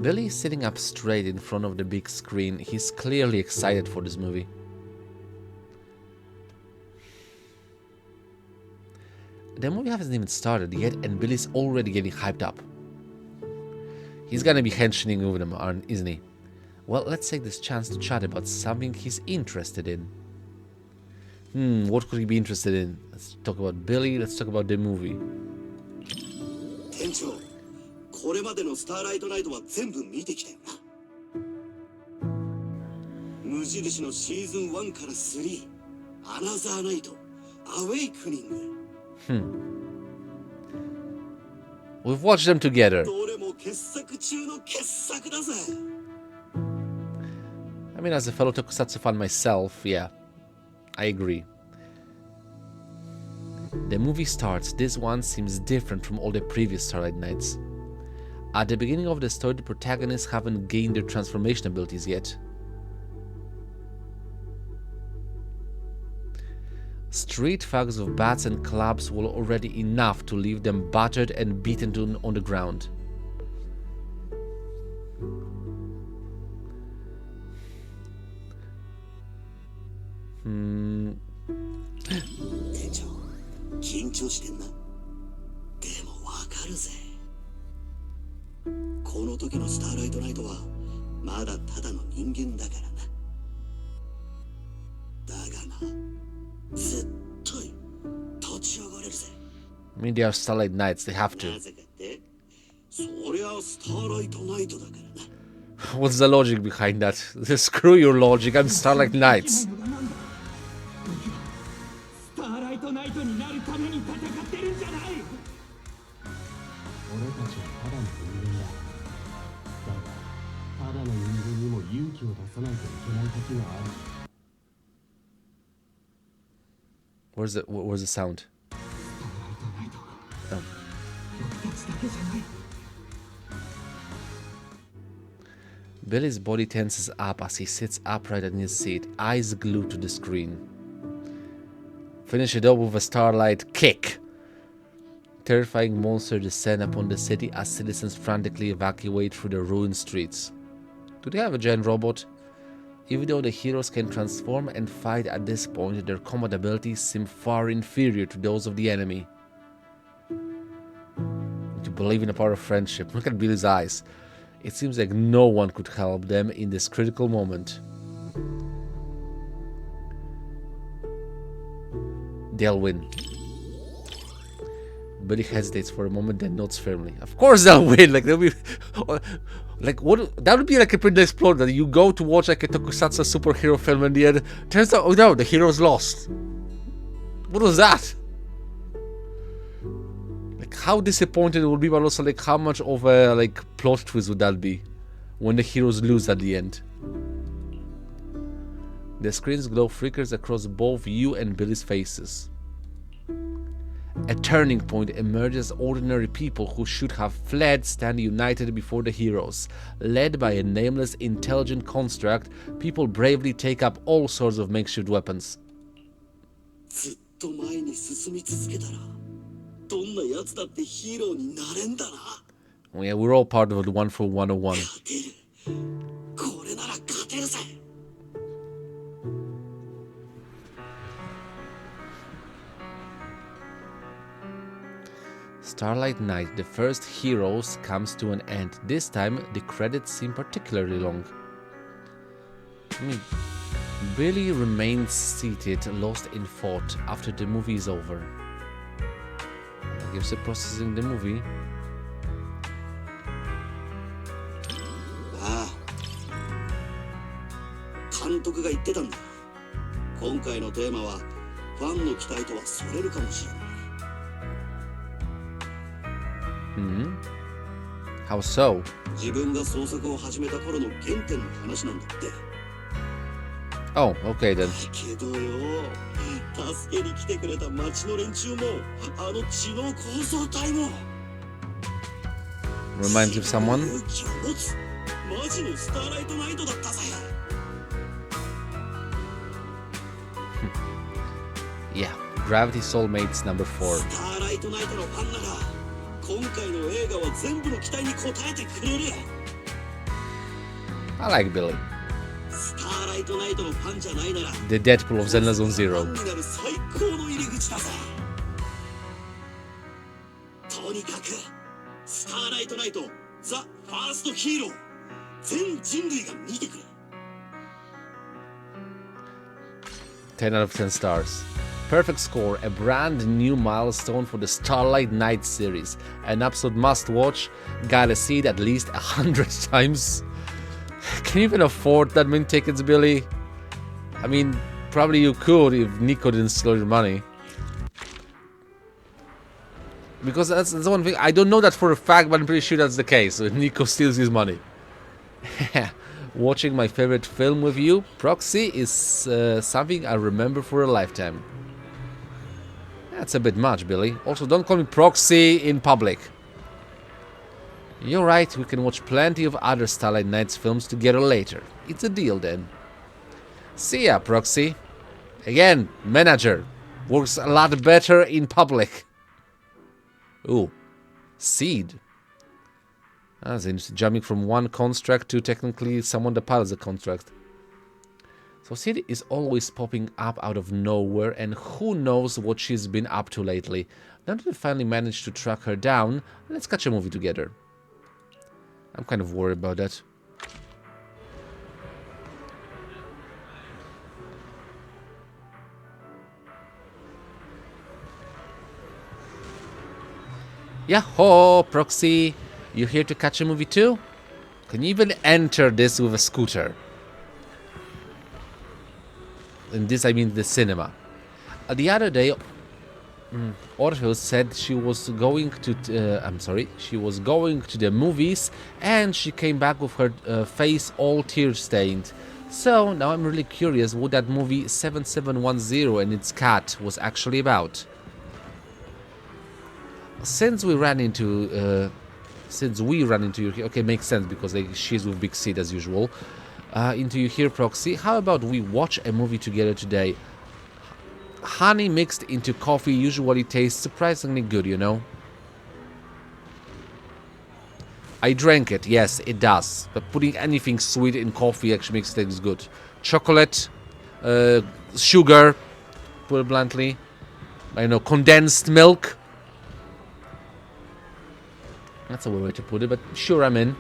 S1: Billy is sitting up straight in front of the big screen. He's clearly excited for this movie. The movie hasn't even started yet, and Billy's already getting hyped up. He's gonna be henching with them, isn't he? Well, let's take this chance to chat about something he's interested in. What could he be interested in? Let's talk about Billy, let's talk about the movie.
S7: 店長、これまでのスターライトナイトは全部見てきたよな。無印のシーズン1から3、アナザーナイト、アウェイクニング。
S1: We've watched them together.
S7: どれも傑作中の傑作だぜ。
S1: I mean, as a fellow tokusatsu fan myself, yeah, I agree. The movie starts. This one seems different from all the previous Starlight Nights. At the beginning of the story, the protagonists haven't gained their transformation abilities yet. Street thugs with bats and clubs were already enough to leave them battered and beaten on the ground.
S7: 店長、緊張してんな。でもわかるぜ。この時のスターライトナイトはまだただの人間だからな。だがな、絶対立ち上がれるぜ。
S1: I mean, they are Starlight Knights, they have
S7: な
S1: to.
S7: ぜかって、そりゃスターライトナイトだからな。
S1: What's the logic behind that? Screw your logic, I'm Starlight Knights.
S3: スターライトナイトになるために戦ってるんじゃない。俺たちはただの人間だ。だが、ただの人間にも勇気を出さないといけない時がある。
S1: Where's the sound?
S3: スターライトナイトが僕たちだけじゃない。
S1: Billy's body tenses up as he sits upright in his seat, eyes glued to the screen. Finish it up with a starlight kick. Terrifying monsters descend upon the city as citizens frantically evacuate through the ruined streets. Do they have a giant robot? Even though the heroes can transform and fight at this point, their combat abilities seem far inferior to those of the enemy. To believe in the power of friendship, look at Billy's eyes. It seems like no one could help them in this critical moment. They'll win. Billy hesitates for a moment, then nods firmly. Of course they'll win. Like they'll be, like what? That would be like a pretty explode. That you go to watch like a tokusatsu superhero film, and the end turns out, oh no, the hero's lost. What was that? Like how disappointed it would be, but also like how much of a like plot twist would that be when the heroes lose at the end? The screen's glow flickers across both you and Billy's faces. A turning point emerges. Ordinary people who should have fled stand united before the heroes. Led by a nameless intelligent construct, people bravely take up all sorts of makeshift weapons.
S7: ずっと前に進み続けたら、どんな奴だってヒーローになれんだな。
S1: Yeah, we're all part of the One for 101.
S7: 勝てる。これなら勝てるぜ。
S1: Starlight Night, the first heroes, comes to an end. This time, the credits seem particularly long. Billy remains seated, lost in thought, after the movie is over. I guess they're processing the movie.
S7: ああ、監督が言ってたんだ。今回のテーマはファンの期待とはそれるかもしれない。
S1: How so?
S7: 自分が創作を始めた頃の原点の話なんだって。
S1: Oh, okay then.
S7: けどよ、助けに来てくれた町の連中も、あの知能構想体も。
S1: Reminds you of someone?
S7: 勇気を持つ、マジのスターライトナイトだったぜ。
S1: Yeah, Gravity Soulmates number 4.
S7: スターライトナイトのファンなら、今回の映画は全部の期待に応えてくれる。
S1: I like Billy.
S7: スターライトナイトのファンじゃないなら
S1: The Deadpool of Zenless Zone
S7: フ
S1: Zero.
S7: ァンになる最高の入り口だぜ。とにかくスターライトナイトザ・ファーストヒーロー全人類が見てくれ。
S1: 10 out of 10 stars. Perfect score, a brand new milestone for the Starlight Night series. An absolute must watch. Gotta see it at least 100 times. Can you even afford that many tickets, Billy? I mean, probably you could if Nico didn't steal your money. Because that's one thing. I don't know that for a fact, but I'm pretty sure that's the case. So Nico steals his money. Watching my favorite film with you, Proxy, is something I remember for a lifetime. That's a bit much, Billy. Also, don't call me Proxy in public. You're right, we can watch plenty of other Starlight Nights films together later. It's a deal then. See ya, Proxy. Again, manager. Works a lot better in public. Ooh. Seed. That's interesting. Jumping from one construct to technically someone that pilots the construct. So Sid is always popping up out of nowhere, and who knows what she's been up to lately. Now that we finally managed to track her down, let's catch a movie together. I'm kind of worried about that. Yahoo, Proxy! You here to catch a movie too? Can you even enter this with a scooter? And this I mean the cinema. The other day, Orpheus said she was going to she was going to the movies, and she came back with her face all tear stained. So now I'm really curious what that movie 7710 and its cat was actually about. Since we ran into you, okay, makes sense because she's with Big Sid as usual. Into you here, Proxy. How about we watch a movie together today? Honey mixed into coffee usually tastes surprisingly good, you know. I drank it, yes, it does. But putting anything sweet in coffee actually makes things good. Chocolate, sugar, put it bluntly. I know, condensed milk. That's a weird way to put it, but sure, I'm in.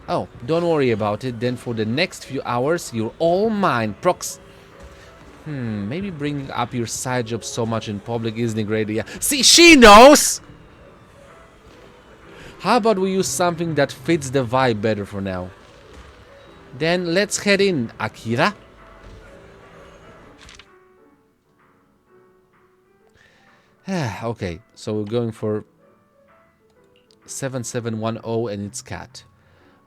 S1: Oh, don't worry about it. Then for the next few hours, you're all mine, Prox. Maybe bringing up your side job so much in public isn't a great idea. See, she knows! How about we use something that fits the vibe better for now? Then let's head in, Akira. Okay, so we're going for 7710 and its cat.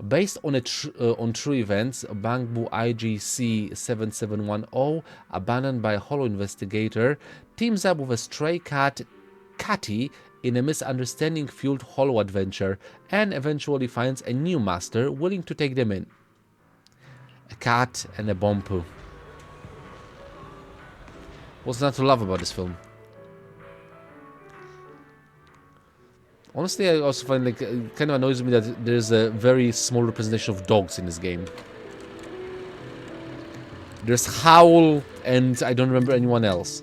S1: Based on on true events, Bangbu IGC 7710, abandoned by a Hollow investigator, teams up with a stray cat, Catty, in a misunderstanding-fueled Hollow adventure, and eventually finds a new master willing to take them in. A cat and a Bompu. What's not to love about this film? Honestly, I also find it kind of annoys me that there's a very small representation of dogs in this game. There's Howl, and I don't remember anyone else.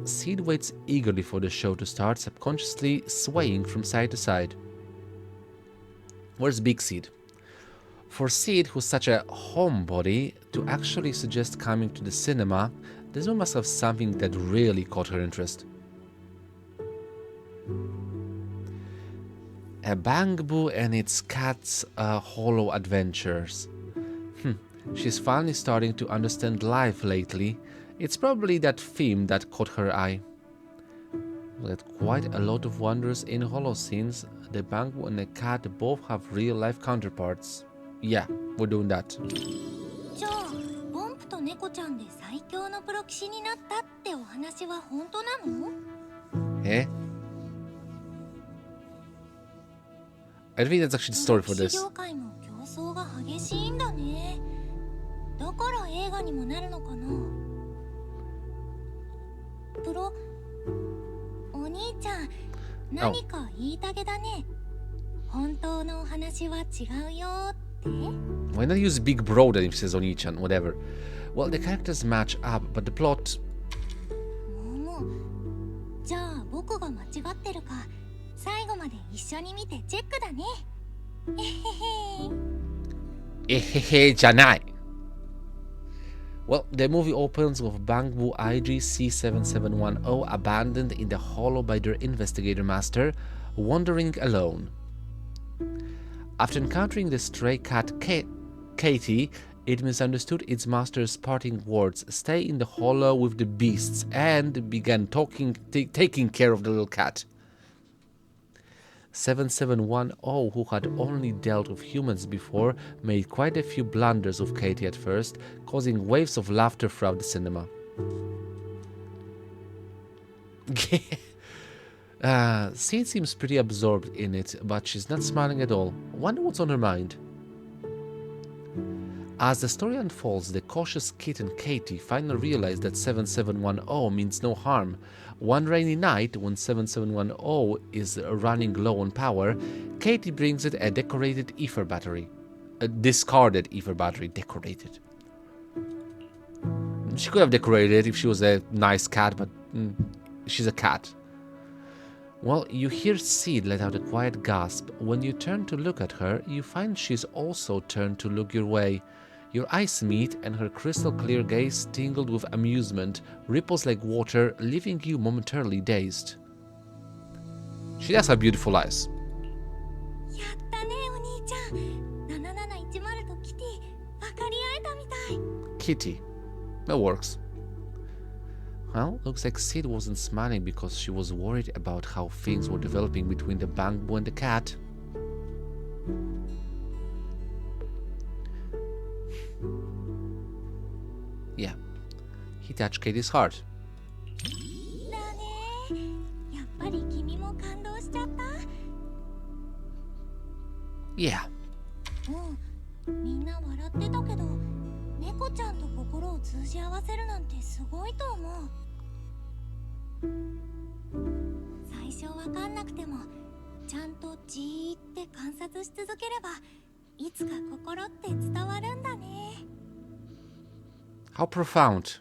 S1: Sid waits eagerly for the show to start, subconsciously swaying from side to side. Where's Big Sid? For Sid, who's such a homebody, to actually suggest coming to the cinema, this one must have something that really caught her interest. A Bangbu and its cat's Hollow adventures. She's finally starting to understand life lately. It's probably that theme that caught her eye. With quite a lot of wonders in Hollow scenes, the Bangbu and the cat both have real-life counterparts. Yeah, we're doing that.
S2: じゃあボンプと猫ちゃんで最強のプロ棋士になったってお話は本当なの？
S1: Eh? I think that's actually the story for this.
S2: 業界も競争が激しいんだね。だから映画にもなるのかな。プロ、お兄ちゃん、何か言いたげだね。本当のお話は違うよって？
S1: Why not use Big Bro then if it says Oni-chan, whatever. Well, the characters match up, but the plot...
S2: もうじゃあ僕が間違ってるか最後まで一緒に見てチェックだね。えへへ。
S1: えへへじゃない。Well, the movie opens with Bangbu IG-C7710 abandoned in the hollow by their investigator master, wandering alone. After encountering the stray cat Katie, it misunderstood its master's parting words, stay in the hollow with the beasts, and began taking care of the little cat. 7710, who had only dealt with humans before, made quite a few blunders with Katie at first, causing waves of laughter throughout the cinema. Seed seems pretty absorbed in it, but she's not smiling at all. Wonder what's on her mind. As the story unfolds, the cautious kitten Katie finally realized that 7710 means no harm. One rainy night, when 7710 is running low on power, Katie brings it a decorated ether battery. A discarded ether battery, decorated. She could have decorated it if she was a nice cat, but she's a cat. Well, you hear Seed let out a quiet gasp. When you turn to look at her, you find she's also turned to look your way. Your eyes meet, and her crystal clear gaze tingled with amusement, ripples like water, leaving you momentarily dazed. She does have beautiful eyes.
S2: やったねお兄ちゃん。7710とキティ分かり合えたみたい。
S1: Kitty. That works. Well, looks like Sid wasn't smiling because she was worried about how things were developing between the Bangbu and the cat. Yeah, he touched Katie's heart.
S2: だね。やっぱり君も感動しちゃった。
S1: Yeah.
S2: みんな笑ってたけど、猫ちゃんと心を通じ合わせるなんてすごいと思う。最初わかんなくても、ちゃんとじーって観察し続ければ、いつか心って伝わるんだね。
S1: How profound.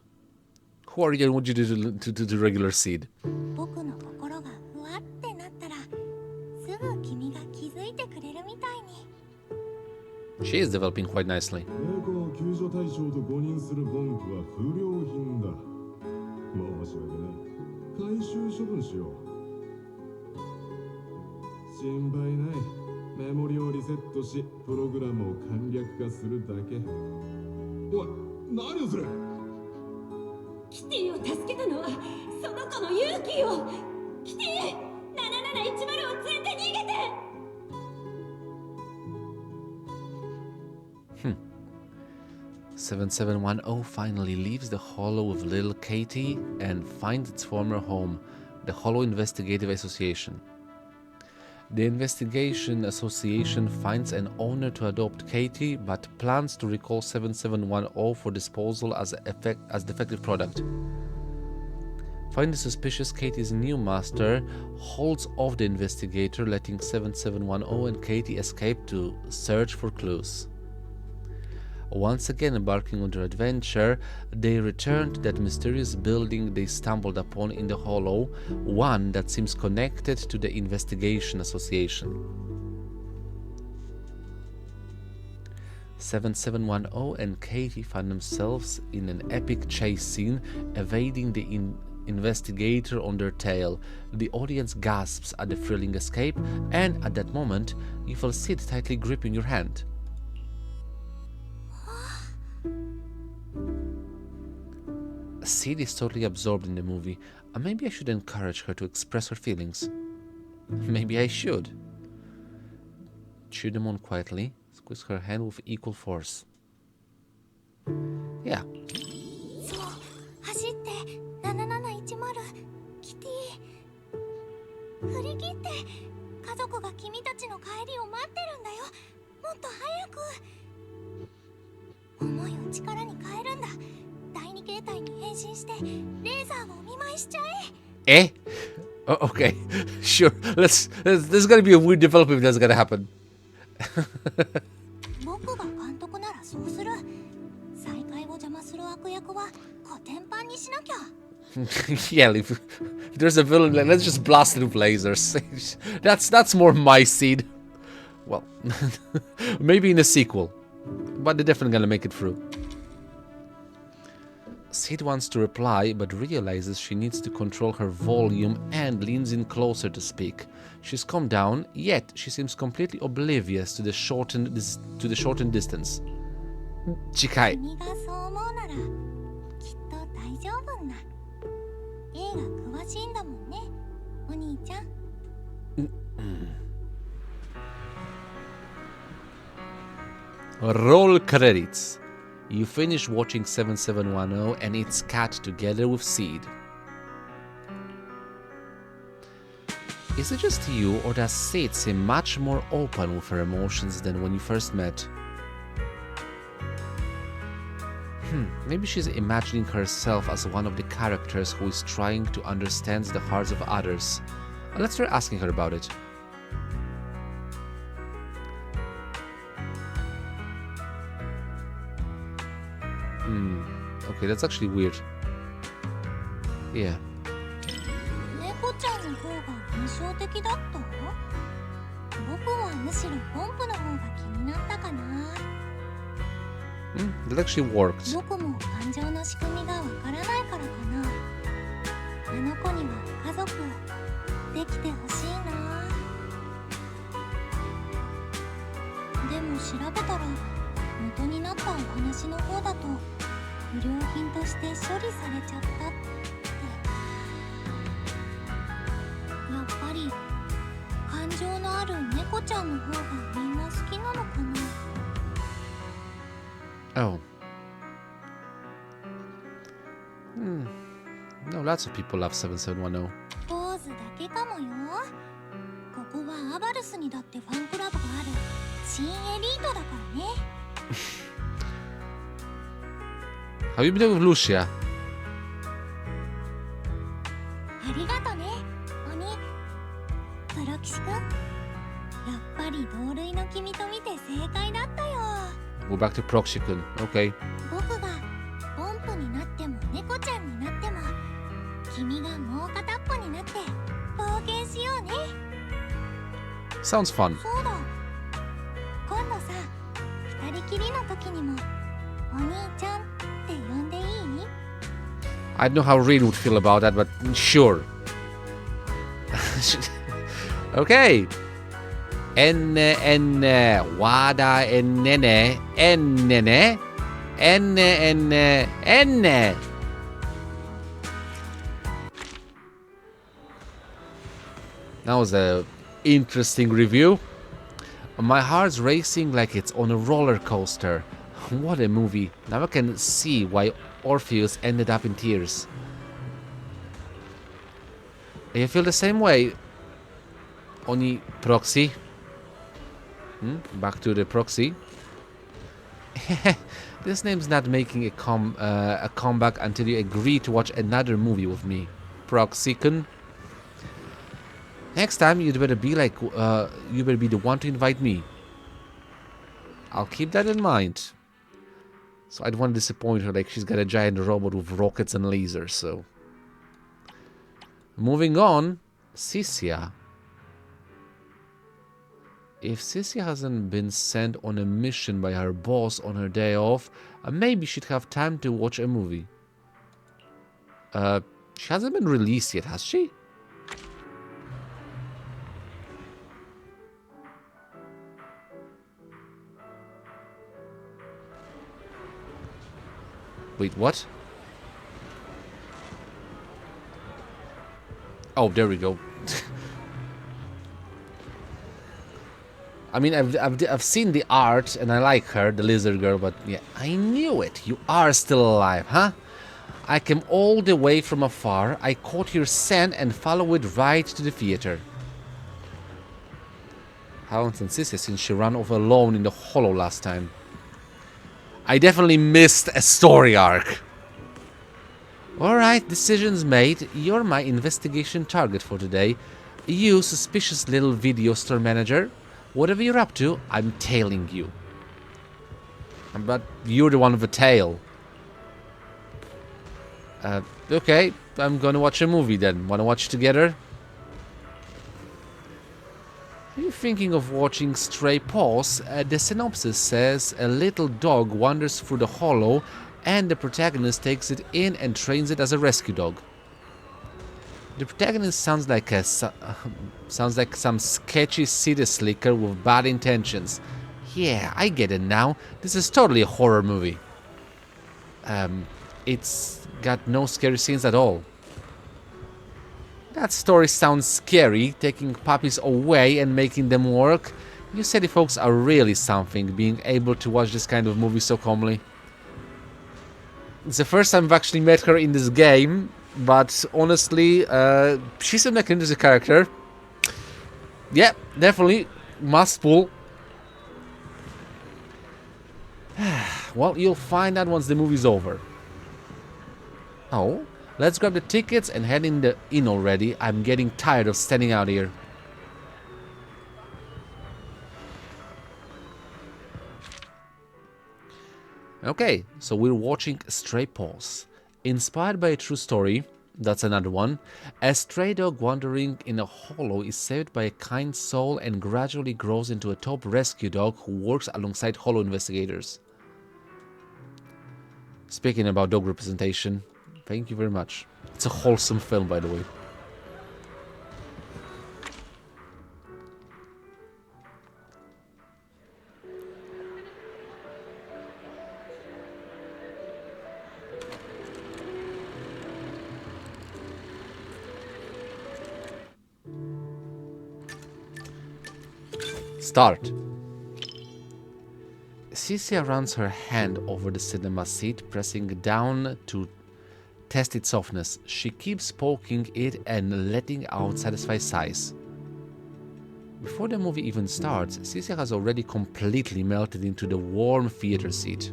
S1: Who are you and what you do to regular Seed?
S2: 僕の心がふわってなったら、すぐ君が気づいてくれるみたいに。
S1: She is developing quite nicely.
S5: 猫を救助対象と誤認するボンクは不良品だ。申し訳ない。回収処分しよう。心配ない。メモリをリセットし、プログラムを簡略化するだけ。おい、何をする？
S6: キティを助けたのはその子の勇気よ。キティ、7710を連れて逃げて。
S1: 7710 finally leaves the Hollow with little Katie and finds its former home, the Hollow Investigative Association. The Investigation Association finds an owner to adopt Katie, but plans to recall 7710 for disposal as defective product. Finding suspicious, Katie's new master holds off the investigator, letting 7710 and Katie escape to search for clues. Once again embarking on their adventure, they return to that mysterious building they stumbled upon in the Hollow, one that seems connected to the Investigation Association. 7710 and Katie find themselves in an epic chase scene, evading the investigator on their tail. The audience gasps at the thrilling escape, and at that moment, you feel Sid tightly gripping your hand. Sid is totally absorbed in the movie, and maybe I should encourage her to express her feelings. Maybe I should. Cheer them on quietly, squeeze her hand with equal force. Yeah.
S2: そう、走って7710キティ。振り切って家族が君たちの帰りを待ってるんだよ。もっと早く。思いを力に変えるんだ。第二形態に変身してレーザーをお見舞いしちゃえ。
S1: Eh? Oh, okay, sure. This is gonna be a weird development if that's gonna happen.
S2: 僕が監督ならそうする。再会を邪魔する悪役はコテンパンにしなきゃ。
S1: Yeah, if there's a villain, let's just blast it with lasers. That's more my seed. Well, maybe in a sequel, but they're definitely gonna make it through. Sid wants to reply, but realizes she needs to control her volume and leans in closer to speak. She's calmed down, yet she seems completely oblivious to the shortened distance. 次回。
S2: 君がそう思うならきっと大丈夫な。映画詳しいんだもんね、お兄ちゃん。
S1: Roll credits. You finish watching 7710 and its cat together with Seed. Is it just you, or does Seed seem much more open with her emotions than when you first met? Maybe she's imagining herself as one of the characters who is trying to understand the hearts of others. Let's try asking her about it. Okay, that's actually weird. Yeah.
S2: 猫ちゃんの方が印象的だった？僕はむしろポンプの方が気になったかな。
S1: That actually worked.
S2: 僕も感情の仕組みがわからないからかな。あの子には家族できてほしいな。でも調べたら元になったお話の方だと不良品として処理されちゃったって。やっぱり感情のある猫ちゃんの方がみんな好きなのかな。
S1: Oh. No, lots of people love 7710.
S2: ポーズだけかもよ。ここはアバルスにだってファンクラブがある新エリートだからね。
S1: How you been doing with Lucia?
S2: ありがとね、鬼。プロキシ君、やっぱり同類の君と見て正解だったよ。
S1: Go back to Proxy-kun. Okay.
S2: 僕がポンプになっても猫ちゃんになっても君がもう片っぽになって冒険しようね。
S1: Sounds fun.
S2: そうだ、今度さ、二人きりの時にもお兄ちゃんって呼んでいい？
S1: I don't know how Rin would feel about that, but sure. Okay. Wada ennene. That was a interesting review. My heart's racing like it's on a roller coaster. What a movie. Now I can see why Orpheus ended up in tears. You feel the same way, Oni Proxy? Back to the Proxy. This name's not making a comeback until you agree to watch another movie with me, Proxy-kun. Next time you'd better be like, you better be the one to invite me. I'll keep that in mind. So I don't want to disappoint her, like she's got a giant robot with rockets and lasers, so. Moving on, Sissia. If Sissia hasn't been sent on a mission by her boss on her day off, maybe she'd have time to watch a movie. She hasn't been released yet, has she? Wait, what? Oh, there we go. I mean, I've seen the art and I like her, the lizard girl, but yeah, I knew it. You are still alive, huh? I came all the way from afar. I caught your scent and followed it right to the theater. Haven't seen Sissia since she ran off alone in the hollow last time. I definitely missed a story arc. Alright, decisions made. You're my investigation target for today. You suspicious little video store manager. Whatever you're up to, I'm tailing you. But you're the one with a tail. Okay, I'm gonna watch a movie then. Wanna watch together? Are you thinking of watching Stray Paws? The synopsis says a little dog wanders through the hollow and the protagonist takes it in and trains it as a rescue dog. The protagonist sounds like some sketchy city slicker with bad intentions. Yeah, I get it now. This is totally a horror movie. It's got no scary scenes at all. That story sounds scary, taking puppies away and making them work. You city folks are really something, being able to watch this kind of movie so calmly. It's the first time I've actually met her in this game, but honestly, she seemed like an interesting character. Yeah, definitely. Must pull. Well, you'll find out once the movie's over. Oh, let's grab the tickets and head in already. I'm getting tired of standing out here. Okay, so we're watching Stray Paws. Inspired by a true story, that's another one. A stray dog wandering in a hollow is saved by a kind soul and gradually grows into a top rescue dog who works alongside hollow investigators. Speaking about dog representation, thank you very much. It's a wholesome film, by the way. Start. Cecilia runs her hand over the cinema seat, pressing down to test its softness. She keeps poking it and letting out satisfied sighs. Before the movie even starts, Cecilia has already completely melted into the warm theater seat.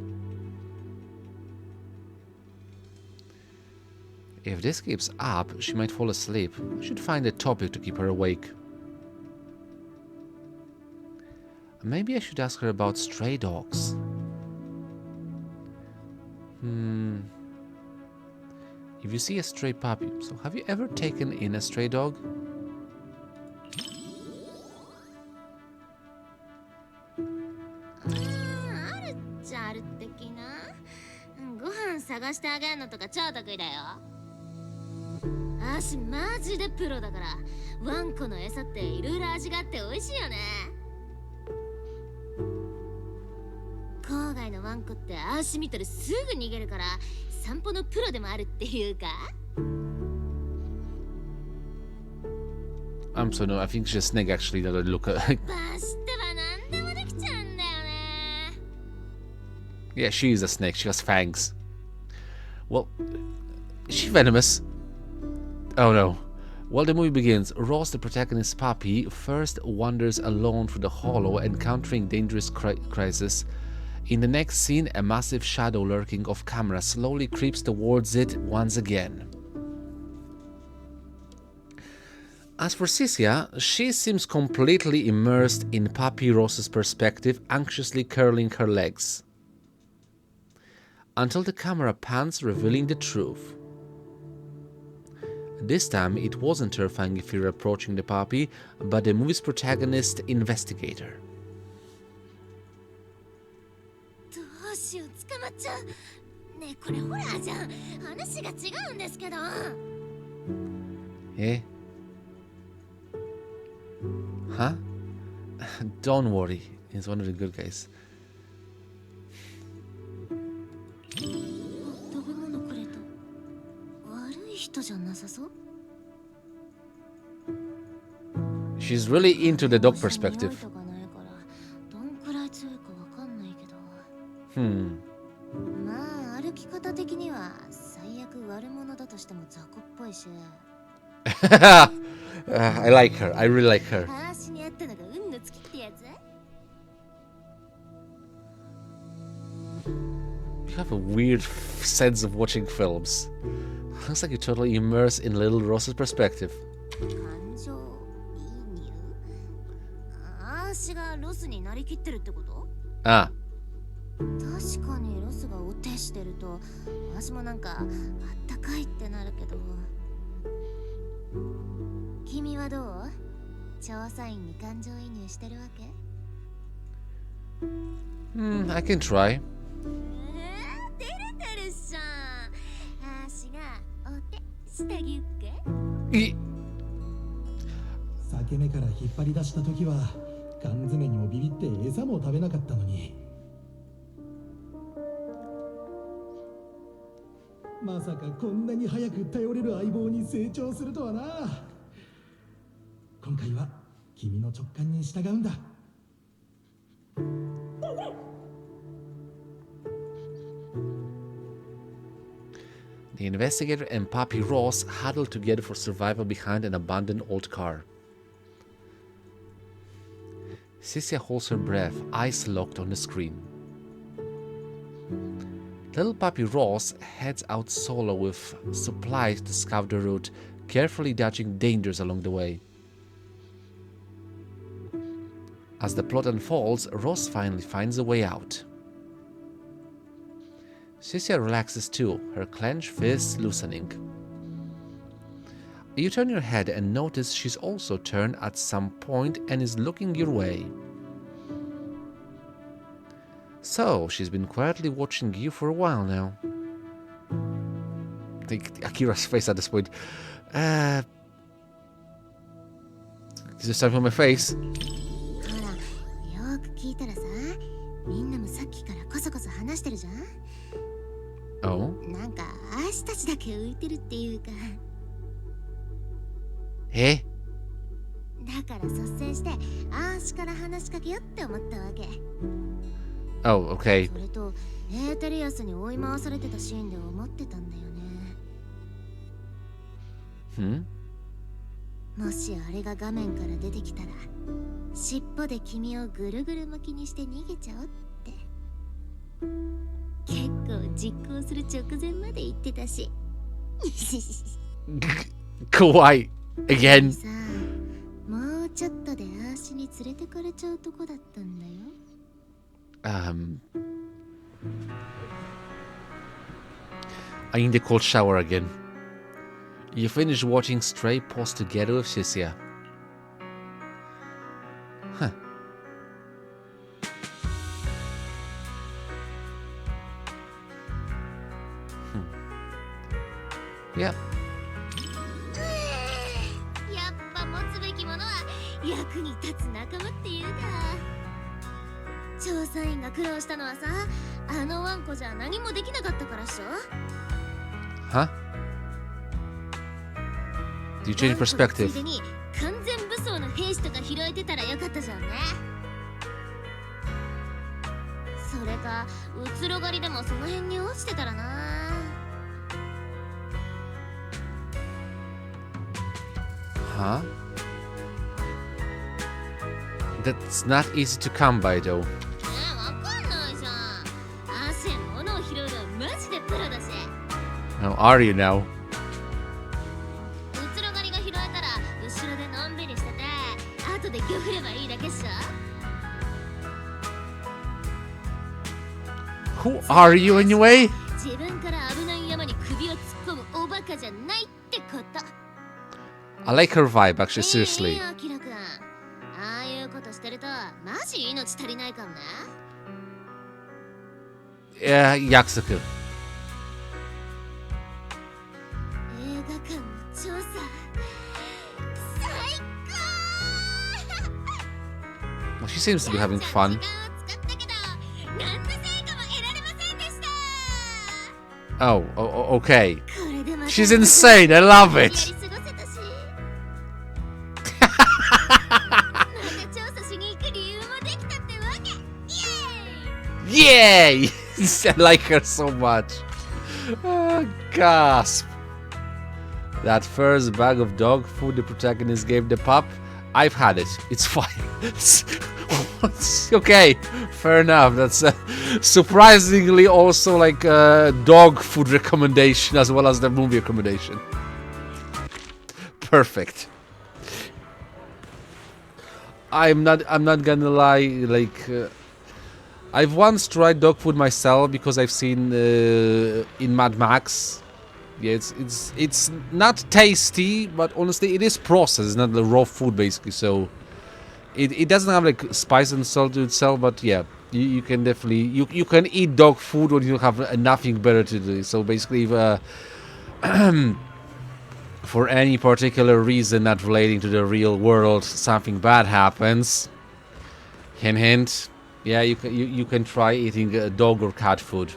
S1: If this keeps up, she might fall asleep. I should find a topic to keep her awake. Maybe I should ask her about stray dogs. If you see a stray puppy, so have you ever taken in a stray dog? So no, I think she's a snake actually that I look at. Yeah, she is a snake. She has fangs. Well, is she venomous? Oh no. Well, the movie begins. Ross, the protagonist's puppy, first wanders alone through the hollow, encountering dangerous crisis. In the next scene, a massive shadow lurking off camera slowly creeps towards it once again. As for Cecilia, she seems completely immersed in Puppy Ross's perspective, anxiously curling her legs. Until the camera pans, revealing the truth. This time, it wasn't terrifying if you're approaching the puppy, but the movie's protagonist, investigator. Eh? Huh? Don't worry, he's one of the good guys. She's really into the dog perspective. I like her. I really like her. You have a weird sense of watching films. Looks like you're totally immersed in little Ross's perspective.
S2: 感情移入あーしがロスになりきってるってこと
S1: Ah,
S2: 確かにロスがお手してると私もなんかあったかいってなるけど君はどう調査員に感情移入してるわけ
S1: I can try.
S2: 照れてるっしょ私がお手してあげるっけ
S1: I-
S8: 裂け目から引っ張り出した時は缶詰にもビビって餌も食べなかったのに、まさかこんなに早く頼れる相棒に成長するとはな。今回は君の直感に従うんだ。
S1: The investigator and Papi Ross huddle together for survival behind an abandoned old car. Cynthia holds her breath, eyes locked on the screen. Little Papi Ross heads out solo with supplies to scout the route, carefully dodging dangers along the way. As the plot unfolds, Ross finally finds a way out. Cynthia relaxes too, her clenched fists loosening. You turn your head and notice she's also turned at some point and is looking your way. So, she's been quietly watching you for a while now. I think Akira's face at this point. Is there something on my face?
S2: ほらよく聞いたらさみんなもさっきからコソコソ話してるじゃん
S1: Oh?
S2: なんか足たちだけ浮いてるっていうか
S1: Eh?
S2: だから率先して足から話しかけようって思ったわけ
S1: Oh, okay.
S2: それとエーテリアスに追い回されてたシーンで思ってたんだよね
S1: Hmm?
S2: もしあれが画面から出てきたら尻尾で君をぐるぐる巻きにして逃げちゃおうって結構実行する直前まで言ってたし
S1: Kawaii. Again.
S2: さもうちょっとで足に連れてかれちゃうとこだったんだよ
S1: I need a cold shower again. You finish watching Stray pause together with Cynthia. Huh. Yep.
S2: やっぱ持つべきものは役に立つ仲間っていうか調査員が苦労したのはさあのワンコじゃ何もできなかったからっしょ
S1: Huh? Do you change
S2: つい
S1: perspective?
S2: でに完全武装の兵士とか拾えてたらよかったじゃんねそれかうつろ狩りでもその辺に落ちてたらな
S1: Huh? That's not easy to come by though.
S2: わかんないじゃん汗物を拾うのマジでプロだし
S1: How are you now?
S2: うつろ狩りが拾えたら後ろでのんびりしてて後でギョフればいいだけっしょ
S1: Who are you anyway?
S2: 自分から危ない山に首を突っ込むおバカじゃないってこと
S1: I like her vibe actually, seriously.
S2: アキラくんああいうことしてるとマジ命足りないかもね
S1: Yeah, Yaksuku.
S2: 映画館の調査最高
S1: Well, she seems to be having fun.
S2: 時間を使ったけど何の成果も得られませんでした
S1: Oh, okay.
S2: これでまた
S1: She's insane. I love
S2: や
S1: it.
S2: り過ごせたしまた調査しに行く理由もできたってわけイエーイ
S1: Yay! I like her so much. Ah, gasp. That first bag of dog food the protagonist gave the pup, I've had it. It's fine. Okay, fair enough. That's surprisingly also like a dog food recommendation as well as the movie recommendation. Perfect. I'm not gonna lie, like I've once tried dog food myself because I've seen in Mad Max. Yeah, it's not tasty, but honestly, it is processed. It's not the raw food basically, so it doesn't have like spice and salt to itself. But yeah, you can definitely you can eat dog food when you have nothing better to do. So basically, if, for any particular reason not relating to the real world, something bad happens. Hint, hint. Yeah, you can try eating dog or cat food.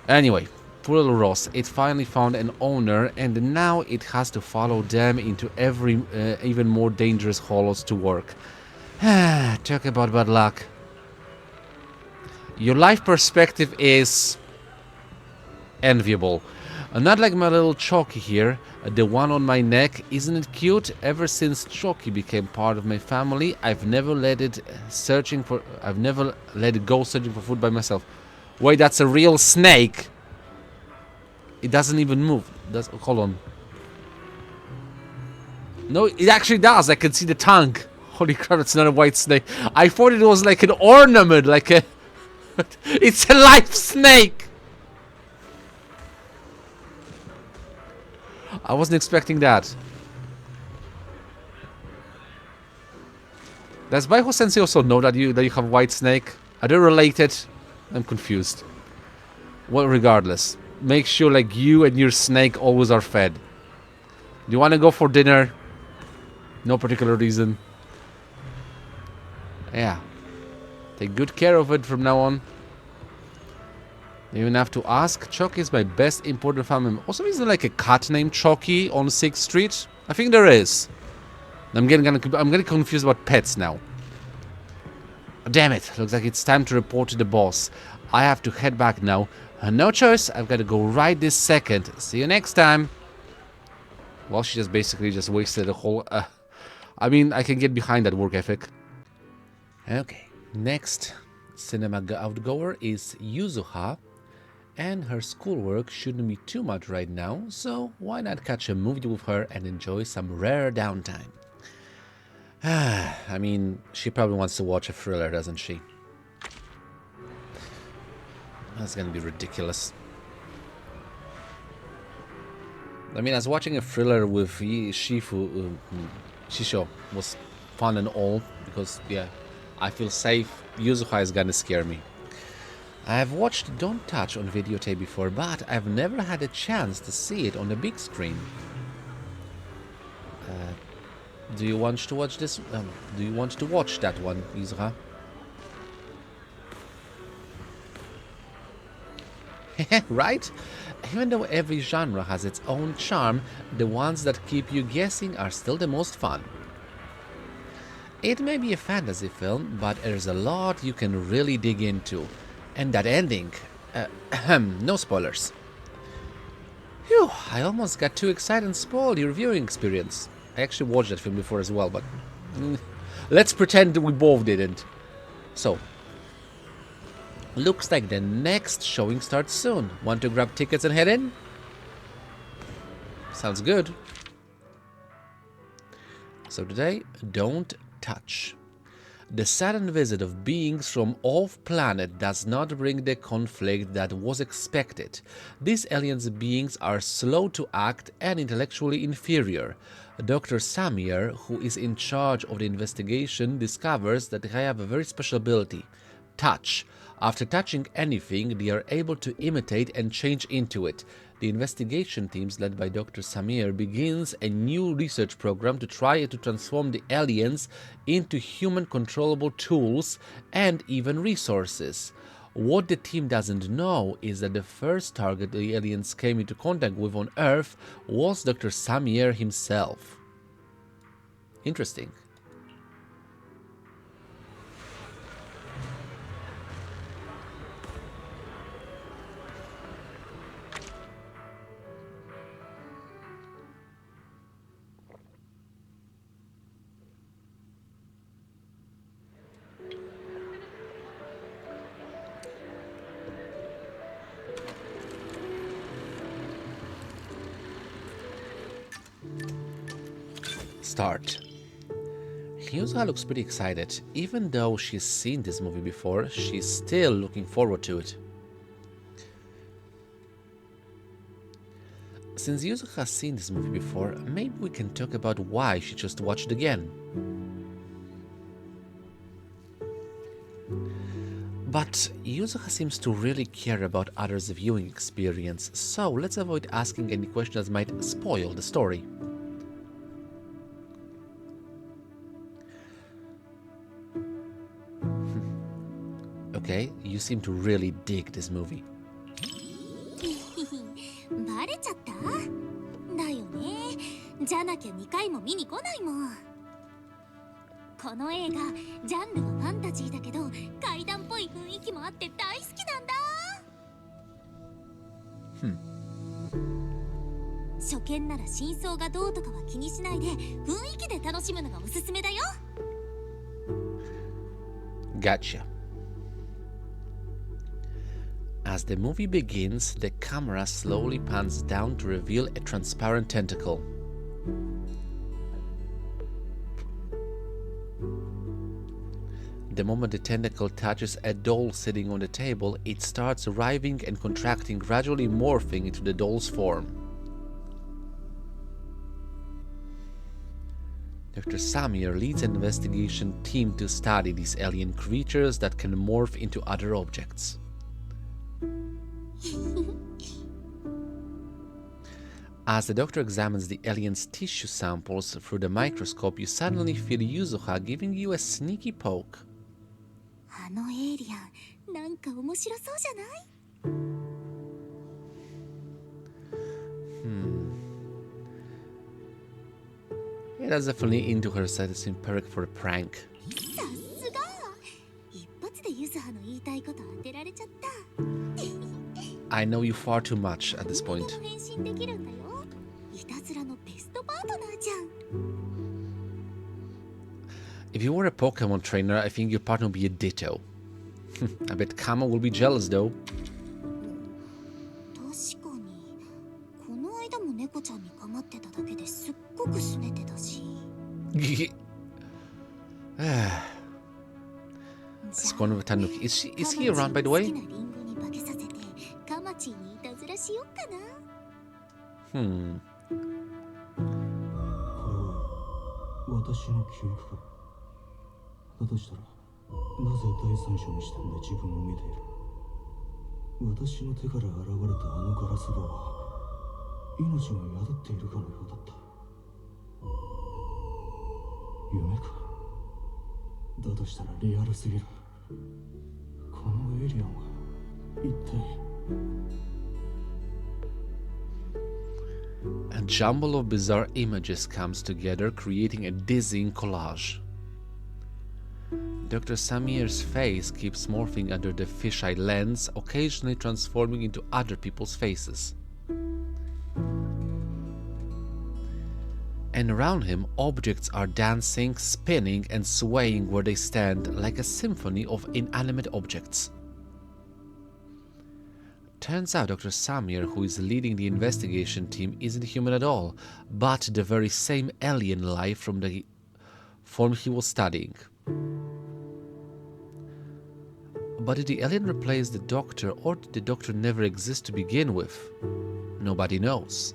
S1: Anyway, poor little Ross. It finally found an owner, and now it has to follow them into every even more dangerous hollows to work. Talk about bad luck. Your life perspective is enviable. Not like my little Chalky here. The one on my neck, isn't it cute? Ever since Chalky became part of my family, I've never let it go searching for food by myself. Wait, that's a real snake. It doesn't even move. Hold on. No, it actually does. I can see the tongue. Holy crap, it's not a white snake. I thought it was like an ornament, like a... It's a live snake! I wasn't expecting that. Does Baiho Sensei also know that you have a white snake? Are they related? I'm confused. Well, regardless, make sure like you and your snake always are fed. Do you want to go for dinner? No particular reason. Yeah. Take good care of it from now on. You even have to ask. Chucky is my best important family member. Also, is there like a cat named Chucky on 6th Street? I think there is. I'm getting confused about pets now. Damn it. Looks like it's time to report to the boss. I have to head back now. No choice. I've got to go right this second. See you next time. Well, she just basically just wasted a whole... I mean, I can get behind that work ethic. Okay. Next cinema outgoer is Yuzuha. And her schoolwork shouldn't be too much right now, so why not catch a movie with her and enjoy some rare downtime? I mean, she probably wants to watch a thriller, doesn't she? That's gonna be ridiculous. I mean, as watching a thriller with Shisho was fun and all, because, yeah, I feel safe. Yuzuha is gonna scare me. I've watched Don't Touch on videotape before, but I've never had a chance to see it on the big screen. Do you want to watch this? Do you want to watch that one, Yuzuha? Right? Even though every genre has its own charm, the ones that keep you guessing are still the most fun. It may be a fantasy film, but there's a lot you can really dig into. And that ending... no spoilers. Phew, I almost got too excited and spoiled your viewing experience. I actually watched that film before as well, but... let's pretend that we both didn't. So... looks like the next showing starts soon. Want to grab tickets and head in? Sounds good. So today, Don't Touch. The sudden visit of beings from off-planet does not bring the conflict that was expected. These alien beings are slow to act and intellectually inferior. Dr. Samir, who is in charge of the investigation, discovers that they have a very special ability, touch. After touching anything, they are able to imitate and change into it. The investigation teams led by Dr. Samir begins a new research program to try to transform the aliens into human controllable tools and even resources. What the team doesn't know is that the first target the aliens came into contact with on Earth was Dr. Samir himself. Interesting. start. Yuzuha looks pretty excited. Even though she's seen this movie before, she's still looking forward to it. Since Yuzuha has seen this movie before, maybe we can talk about why she chose to watch it again. But Yuzuha seems to really care about others' viewing experience, so let's avoid asking any questions that might spoil the story. Okay, you seem to really dig this movie.
S2: バレちゃっただよね。じゃなきゃ2回も見に来ないもん。この映画ジャンルはファンタジーだけど怪談っぽい雰囲気もあって大好きなんだ。初見なら真相がどうとかは気にしないで雰囲気で楽しむのがおすすめだよ。
S1: Gotcha. As the movie begins, the camera slowly pans down to reveal a transparent tentacle. The moment the tentacle touches a doll sitting on the table, it starts writhing and contracting, gradually morphing into the doll's form. Dr. Samir leads an investigation team to study these alien creatures that can morph into other objects. As the doctor examines the alien's tissue samples through the microscope, you suddenly feel Yuzuha giving you a sneaky poke.
S2: あのエイリアンなんか面白そうじゃない？
S1: Yeah, that's definitely into her satisfying perk for a prank.
S2: さすが一発でユズハの言いたいこと当てられちゃった。
S1: I know you far too much at this point.
S2: 変身できるんだよ。いたずらのベストパートナーじゃん。
S1: If you were a Pokemon trainer, I think your partner would be a Ditto. I bet Kama will be jealous though.
S2: 確かにこの間も猫ちゃんに構ってただけですっごく拗ねてたし。
S1: Scorn of Tanuki. Is he around, by the way?
S2: 好きなリンゴに化けさせてカマチーにいたずらしよっかな。
S8: これは私の記憶か。だとしたらなぜ第三者の視点で自分を見ている。私の手から現れたあのガラス棒は命が宿っているかのようだった。夢か。だとしたらリアルすぎる。このエイリアンは一体。
S1: A jumble of bizarre images comes together, creating a dizzying collage. Dr. Samir's face keeps morphing under the fisheye lens, occasionally transforming into other people's faces. And around him, objects are dancing, spinning, and swaying where they stand, like a symphony of inanimate objects. Turns out Dr. Samir, who is leading the investigation team, isn't human at all, but the very same alien life from the form he was studying. But did the alien replace the doctor, or did the doctor never exist to begin with? Nobody knows.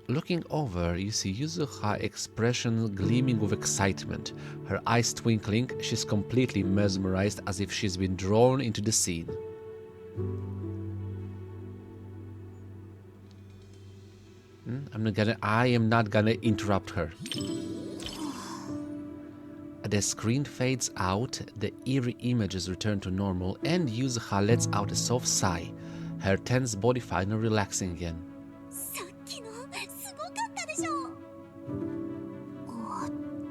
S1: Looking over, you see Yuzuha's expression gleaming with excitement. Her eyes twinkling, she's completely mesmerized as if she's been drawn into the scene. I am not gonna interrupt her. The screen fades out, the eerie images return to normal, and Yuzuha lets out a soft sigh, her tense body finally relaxing again.
S2: さっきのすごかったでしょ。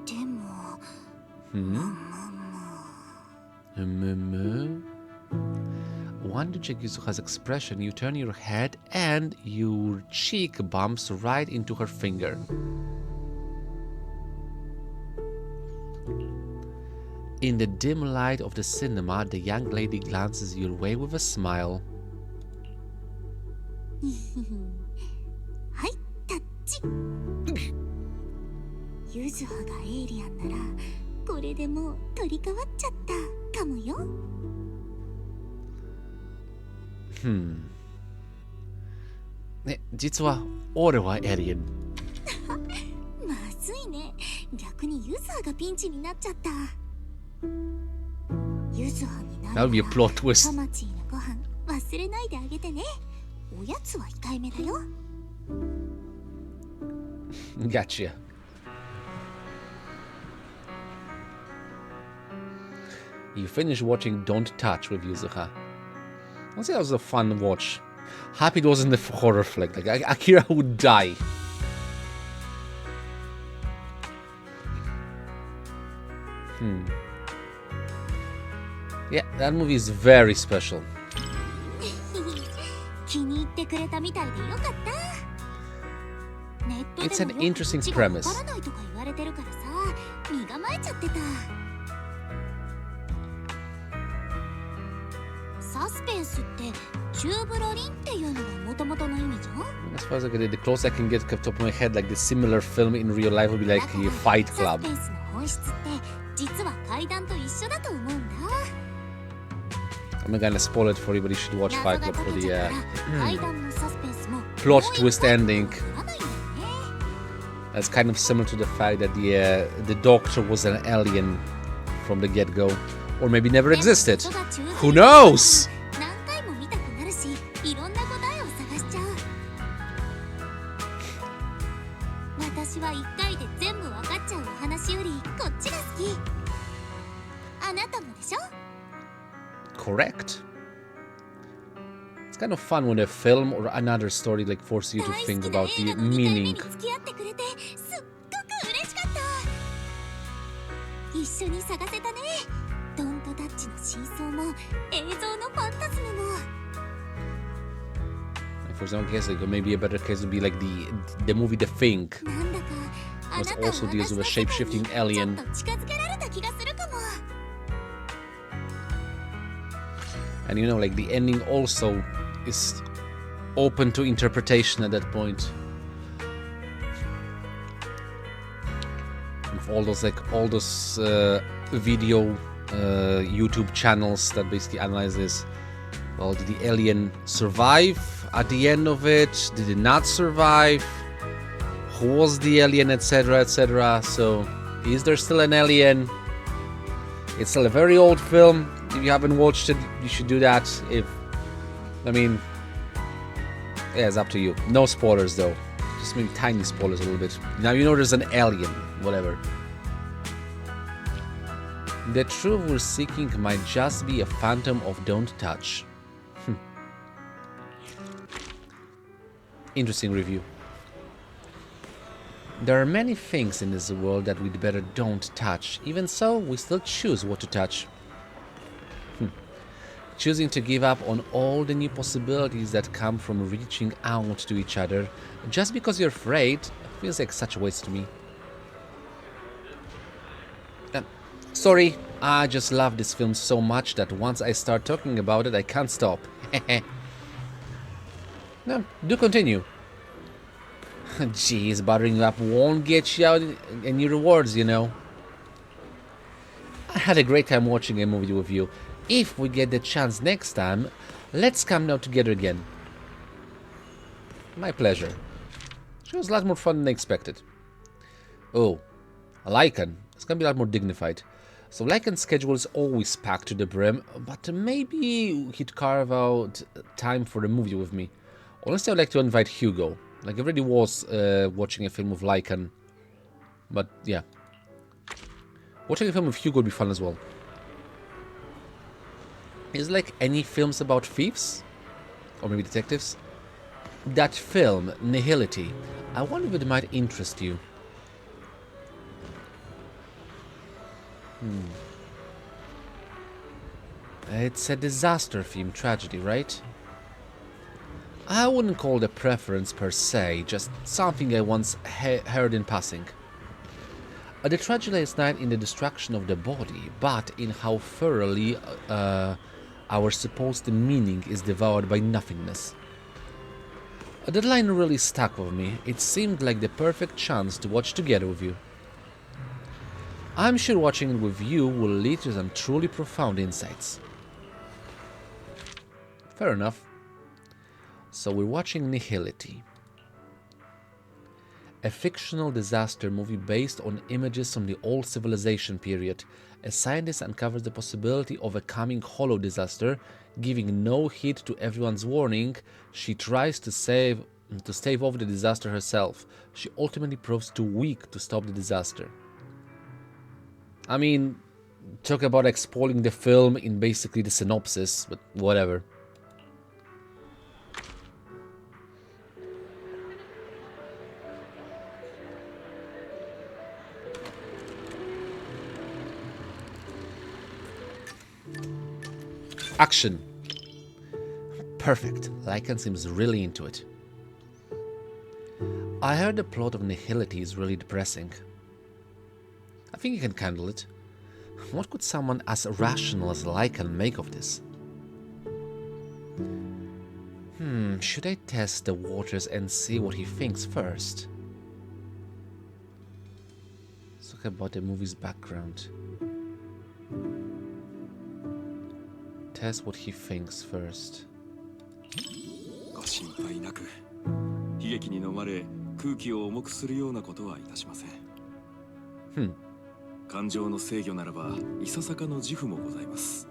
S2: でも。
S1: One to check Yuzuha's expression, you turn your head and your cheek bumps right into her finger. In the dim light of the cinema, the young lady glances your way with a smile.
S2: はい、タッチ。ユズハがエイリアンならこれでもう取り替わっちゃったかもよ。
S1: ね、実は俺はエイリアン。
S2: まずいね。逆にユズハがピンチになっちゃった。ユズハになるな
S1: That would be a plot
S2: ト
S1: twist.
S2: マチーのご飯忘れないであげてね。おやつは控えめだよ。
S1: Gotcha. You finished watching Don't Touch with Yuzuha. Honestly, that was a fun watch. Happy it wasn't a horror flick. Like, Akira would die. Yeah, that movie is very special.
S2: 気に入ってくれたみたいでよかった。ネット
S1: It's
S2: で
S1: an
S2: もよく
S1: interesting
S2: 口がわ
S1: premise.
S2: からないとか言われてるからさ、身構えちゃってた。サスペンスってチューブロリンっていうのが元々の意味じゃん。
S1: As far as I can do, the closest I can get to top of my head, like the similar film in real life would be like a Fight
S2: サ
S1: Club.
S2: スペンスの本質って実は怪談と一緒だと思うんだ。
S1: I'm not gonna spoil it for you, but you should watch
S2: 謎
S1: Fight
S2: が
S1: Club for
S2: 解け
S1: the
S2: ちゃったら怪談のサスペンスも
S1: plot
S2: もう一
S1: twist
S2: 回
S1: ending.
S2: わからないんだよね。
S1: That's kind of similar to the fact that the doctor was an alien from the get-go, or maybe never existed. Who knows?
S2: 何回も見たくなるし、いろんな答えを探しちゃう。私は一回で全部わかっちゃうお話よりこっちが好き。あなたもでしょ？
S1: Correct. It's kind of fun when a film or another story like forces you to
S2: 大
S1: think
S2: 好きな
S1: about
S2: 映
S1: the
S2: 画の2回目
S1: meaning.
S2: に付き合ってくれてすっごく嬉しかった。一緒に探せたね。ドントタッチの真相も映像のファンタズムも。
S1: For example, case like maybe a better case would be like the movie The Thing.
S2: なんだかあなた
S1: Was
S2: も
S1: also deals with a
S2: 私の世界に
S1: shape-shifting
S2: ちょ
S1: alien.
S2: っと近づけられた気がするかも。
S1: And you know, like the ending also is open to interpretation at that point. With all those video YouTube channels that basically analyze this. Well, did the alien survive at the end of it? Did it not survive? Who was the alien, etc., etc.? So, is there still an alien? It's still a very old film. If you haven't watched it, you should do that. Yeah, it's up to you. No spoilers though. Just maybe tiny spoilers a little bit. Now you know there's an alien, whatever. The truth we're seeking might just be a phantom of Don't Touch. Interesting review. There are many things in this world that we'd better don't touch. Even so, we still choose what to touch. Choosing to give up on all the new possibilities that come from reaching out to each other just because you're afraid feels like such a waste to me. Sorry, I just love this film so much that once I start talking about it, I can't stop. No, do continue. Jeez, buttering you up won't get you out any rewards, you know. I had a great time watching a movie with you. If we get the chance next time, let's come down together again. My pleasure. It was a lot more fun than I expected. Oh, Lycan. It's gonna be a lot more dignified. So Lycan's schedule is always packed to the brim, but maybe he'd carve out time for the movie with me. Honestly, I'd like to invite Hugo. Like, I already was watching a film with Lycan. But, yeah. Watching a film with Hugo would be fun as well. Is like any films about thieves? Or maybe detectives? That film, Nihility, I wonder if it might interest you. It's a disaster-themed tragedy, right? I wouldn't call it a preference per se, just something I once heard in passing. The tragedy is not in the destruction of the body, but in how thoroughly our supposed meaning is devoured by nothingness. That line really stuck with me. It seemed like the perfect chance to watch together with you. I'm sure watching it with you will lead to some truly profound insights. Fair enough. So we're watching Nihility, a fictional disaster movie based on images from the old civilization period. A scientist uncovers the possibility of a coming hollow disaster. Giving no heed to everyone's warning, she tries to stave off the disaster herself. She ultimately proves too weak to stop the disaster. I mean, talk about spoiling the film in basically the synopsis, but whatever. Action. Perfect. Lycan seems really into it. I heard the plot of Nihility is really depressing. I think you can handle it. What could someone as rational as Lycan make of this? Should I test the waters and see what he thinks first? Let's talk about the movie's background. Test what he thinks first.
S9: ご心配なく、悲劇に飲まれ空気を重くするようなことはいたしません。感情の制御ならばいささかの自負もございます。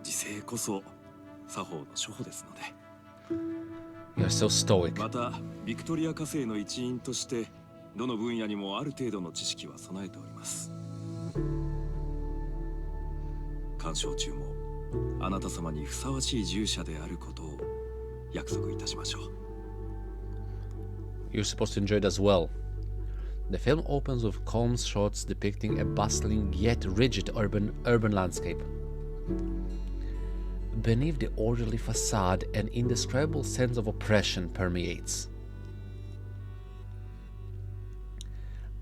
S9: 自制こそ作法の処方ですので。
S1: You're so stoic.
S9: またビクトリア火星の一員としてどの分野にもある程度の知識は備えております。鑑賞中もあなた様にふさわしい従者であることを約束いたしましょう。
S1: You're supposed to enjoy it as well. The film opens with calm shots depicting a bustling yet rigid urban landscape. Beneath the orderly facade, an indescribable sense of oppression permeates.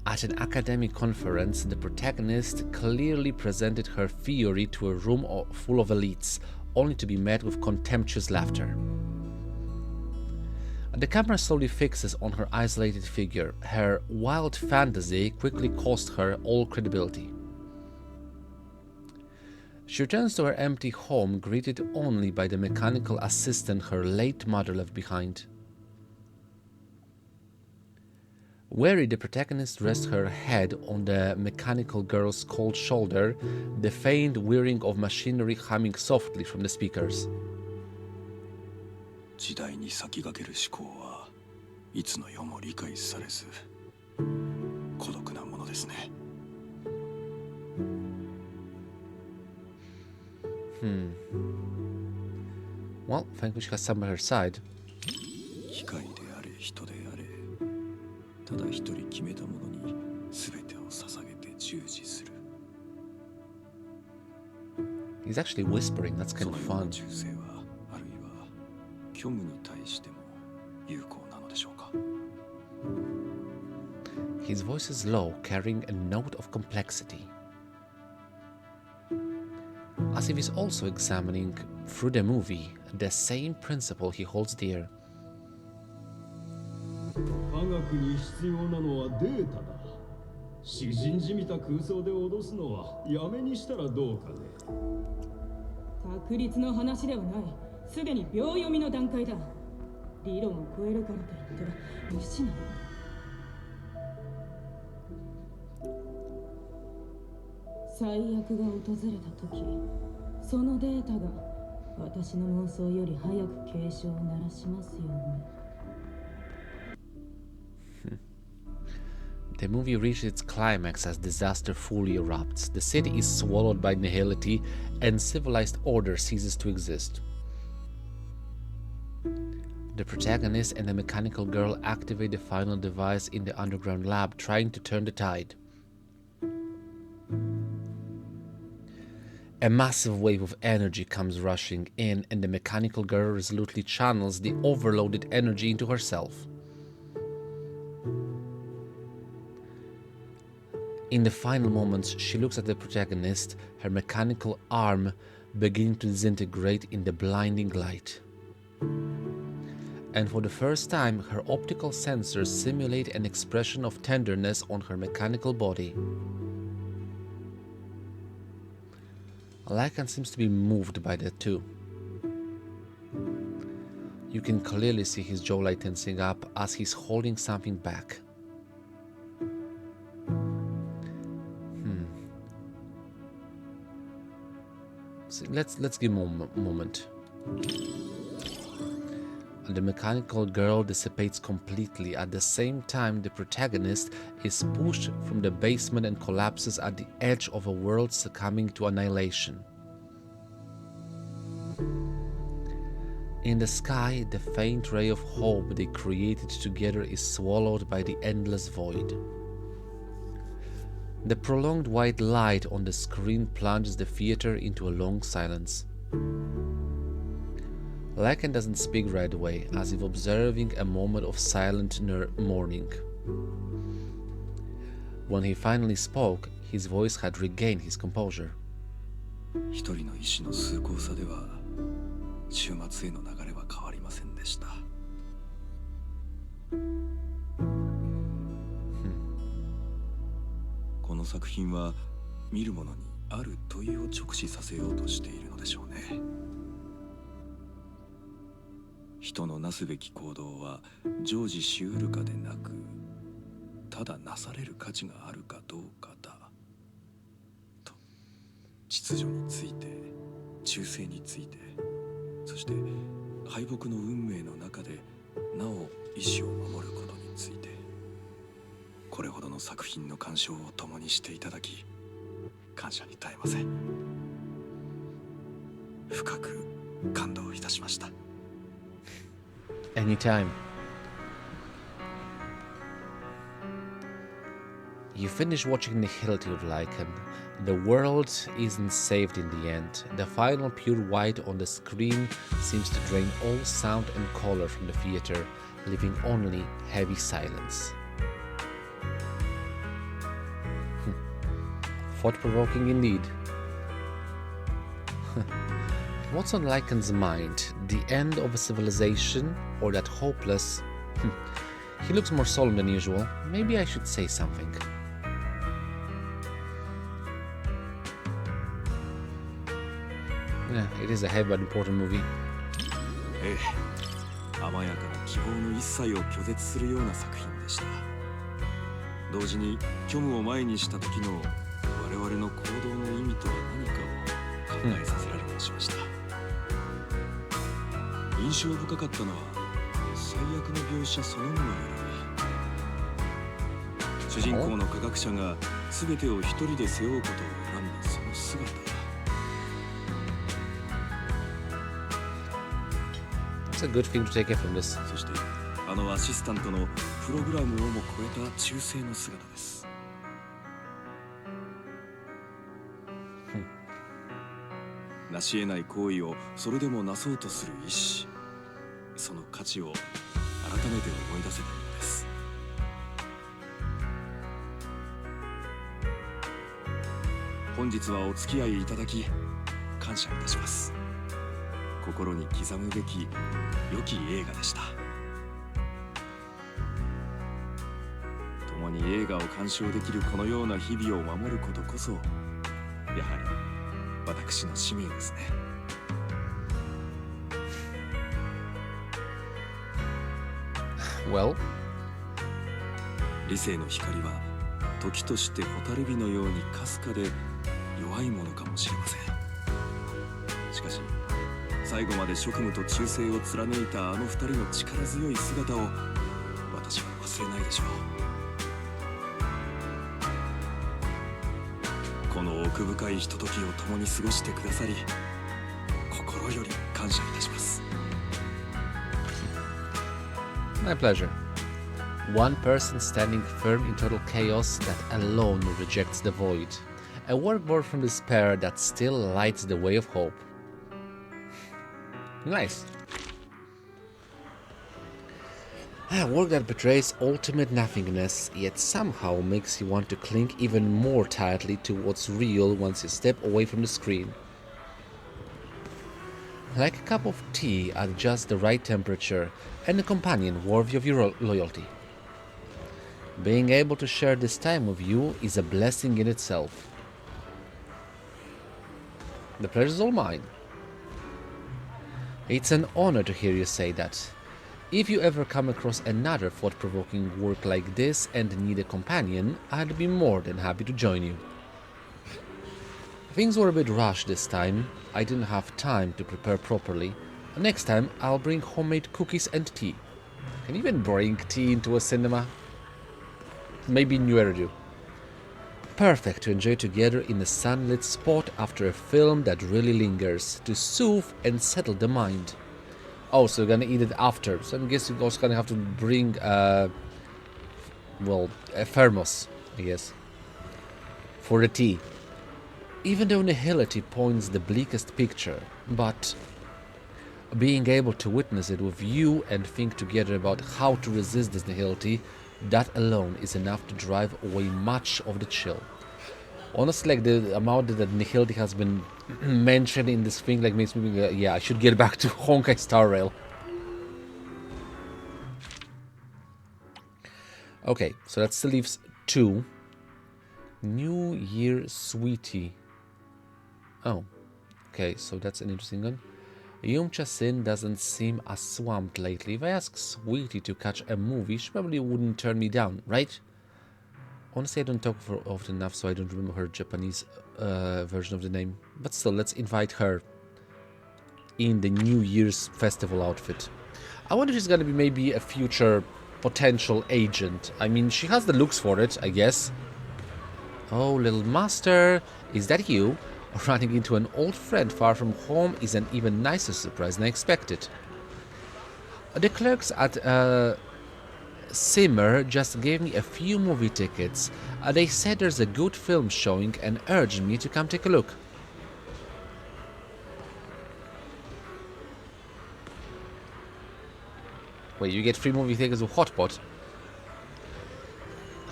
S1: At an academic conference, the protagonist clearly presented her theory to a room full of elites, only to be met with contemptuous laughter. The camera slowly fixes on her isolated figure. Her wild fantasy quickly cost her all credibility. She returns to her empty home, greeted only by the mechanical assistant her late mother left behind. Wary, the protagonist rests her head on the mechanical girl's cold shoulder, the faint whirring of machinery humming softly from the speakers.
S9: 時代に先駆ける思考はいつの世も理解されず孤独なものですね。
S1: Well, thankfully she has someone at her side.
S9: 機械であれ人であれただ一人決めたものに全てを捧げて従事する。
S1: He's actually whispering, that's kind of
S9: そのよう
S1: fun.
S9: な忠誠はあるいは虚無に対しても有効なのでしょうか。
S1: His voice is low, carrying a note of complexity. As if he's also examining, through the movie, the same principle he holds dear.
S8: 科学に必要なのはデータだ。詩人じみた空想で脅すのはやめにしたらどうかね。
S10: 確率の話ではない。すでに秒読みの段階だ。理論を超えるからといって無視なの。最悪が訪れた時、そのデータが私の妄想より早く警鐘を鳴らしますよね。
S1: The movie reaches its climax as disaster fully erupts. The city is swallowed by nihility, and civilized order ceases to exist. The protagonist and the mechanical girl activate the final device in the underground lab, trying to turn the tide. A massive wave of energy comes rushing in, and the mechanical girl resolutely channels the overloaded energy into herself. In the final moments, she looks at the protagonist, her mechanical arm beginning to disintegrate in the blinding light. And for the first time, her optical sensors simulate an expression of tenderness on her mechanical body. Lycan seems to be moved by that too. You can clearly see his jawline tensing up as he's holding something back. So let's give him a moment. The mechanical girl dissipates completely. At the same time, the protagonist is pushed from the basement and collapses at the edge of a world succumbing to annihilation. In the sky, the faint ray of hope they created together is swallowed by the endless void. The prolonged white light on the screen plunges the theater into a long silence. Lycan doesn't speak right away, as if observing a moment of silent mourning. When he finally spoke, his voice had regained his composure.
S9: 一人の意志の崇高さでは終末への流れは変わりませんでした。この作品は見る者にある問いを直視させようとしているのでしょうね。人のなすべき行動は常時しうるかでなく、ただなされる価値があるかどうかだと。秩序について、忠誠について、そして敗北の運命の中でなお意志を守ることについて、これほどの作品の鑑賞を共にしていただき感謝に絶えません。深く感動いたしました。
S1: Anytime. You finish watching Nihility of Lycan. The world isn't saved in the end. The final pure white on the screen seems to drain all sound and color from the theater, leaving only heavy silence. Thought-provoking indeed. What's on Lycan's mind? The end of a civilization, or that hopeless... He looks more solemn than usual. Maybe I should say something. Yeah, it is a heavy but important movie.
S9: ええ、甘やかな希望の一切を拒絶するような作品でした。同時に虚無を前にした時の我々の行動の意味とは何かを考えさせられもしました。印象深かったのは最悪の描写そのものより主人公の科学者が全てを一人で背負うことを選んだその姿。
S1: It's a good thing to take it from this.
S9: そしてあのアシスタントのプログラムをも超えた忠誠の姿です。成し得ない行為をそれでもなそうとする意志、その価値を改めて思い出せたのです。本日はお付き合いいただき感謝いたします。心に刻むべき良き映画でした。共に映画を鑑賞できるこのような日々を守ることこそやはり私の使命ですね。
S1: Well?
S9: 理性の光は時として蛍火のようにかすかで弱いものかもしれません。しかし最後まで職務と忠誠を貫いたあの二人の力強い姿を私は忘れないでしょう。この奥深いひとときを共に過ごしてくださり心より感謝いたします。
S1: My pleasure. One person standing firm in total chaos that alone rejects the void. A work born from despair that still lights the way of hope. Nice. A work that betrays ultimate nothingness, yet somehow makes you want to cling even more tightly to what's real once you step away from the screen. Like a cup of tea at just the right temperature, and a companion worthy of your loyalty. Being able to share this time with you is a blessing in itself. The pleasure's all mine. It's an honor to hear you say that. If you ever come across another thought-provoking work like this and need a companion, I'd be more than happy to join you. Things were a bit rushed this time. I didn't have time to prepare properly. Next time, I'll bring homemade cookies and tea. Can you even bring tea into a cinema? Maybe New Era do. Perfect to enjoy together in a sunlit spot after a film that really lingers, to soothe and settle the mind. Oh, so you're gonna eat it after. So I guess you're also gonna have to bring, a thermos, I guess, for the tea. Even though nihility points the bleakest picture, but being able to witness it with you and think together about how to resist this nihility, that alone is enough to drive away much of the chill. Honestly, like the amount that nihility has been mentioned in this thing, like makes me think, yeah, I should get back to Honkai Star Rail. Okay, so that still leaves 2. New Year Sweetie. Oh, okay, so that's an interesting one. Yumcha Sin doesn't seem as swamped lately. If I ask Sweetie to catch a movie, she probably wouldn't turn me down, right? Honestly, I don't talk to her often enough, so I don't remember her Japanese version of the name. But still, let's invite her in the New Year's festival outfit. I wonder if she's gonna be maybe a future potential agent. I mean, she has the looks for it, I guess. Oh, little master, is that you? Running into an old friend far from home is an even nicer surprise than I expected. The clerks at Simmer just gave me a few movie tickets. They said there's a good film showing and urged me to come take a look. Wait, you get free movie tickets with Hotpot?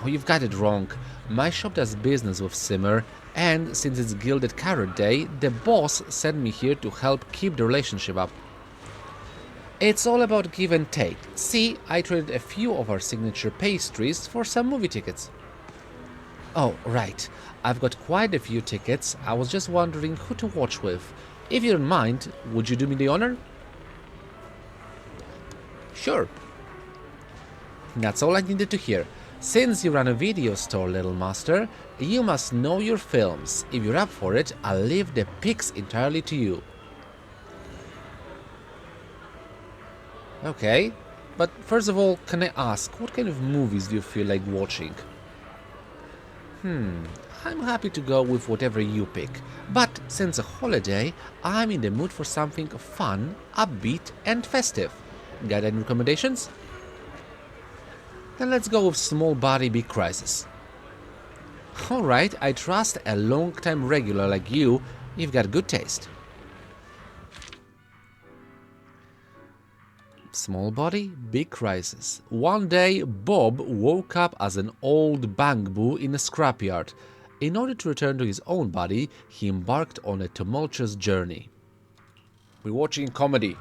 S1: Oh, you've got it wrong. My shop does business with Simmer, and since it's Gilded Carrot Day, the boss sent me here to help keep the relationship up. It's all about give and take. See, I traded a few of our signature pastries for some movie tickets. Oh, right. I've got quite a few tickets. I was just wondering who to watch with. If you don't mind, would you do me the honor? Sure. That's all I needed to hear. Since you run a video store, little master, you must know your films. If you're up for it, I'll leave the picks entirely to you. Okay, but first of all, can I ask, what kind of movies do you feel like watching? I'm happy to go with whatever you pick, but since a holiday, I'm in the mood for something fun, upbeat and festive. Got any recommendations? Then let's go with Small Body Big Crisis. Alright, I trust a long-time regular like you've got good taste. Small Body Big Crisis. One day, Bob woke up as an old bangboo in a scrapyard. In order to return to his own body, he embarked on a tumultuous journey. We're watching comedy.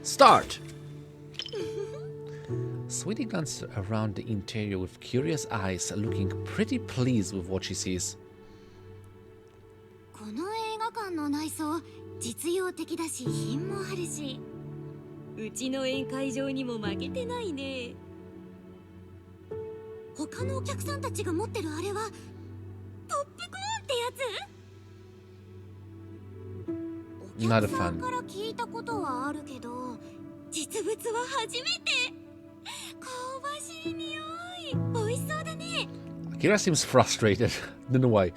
S1: Start! Sweetie glanced around the interior with curious eyes, looking pretty pleased with what she sees.
S2: この映画館の内装、実用的だし品もあるし、
S11: うちの宴会場にも負けてないね。
S2: 他のお客さんたちが持ってるあれはポップコーンってやつ？お客さんから聞いたことはあるけど、実物は初めて。香ばしい匂い、美味しそうだね。
S1: Akira seems frustrated. Don't know why.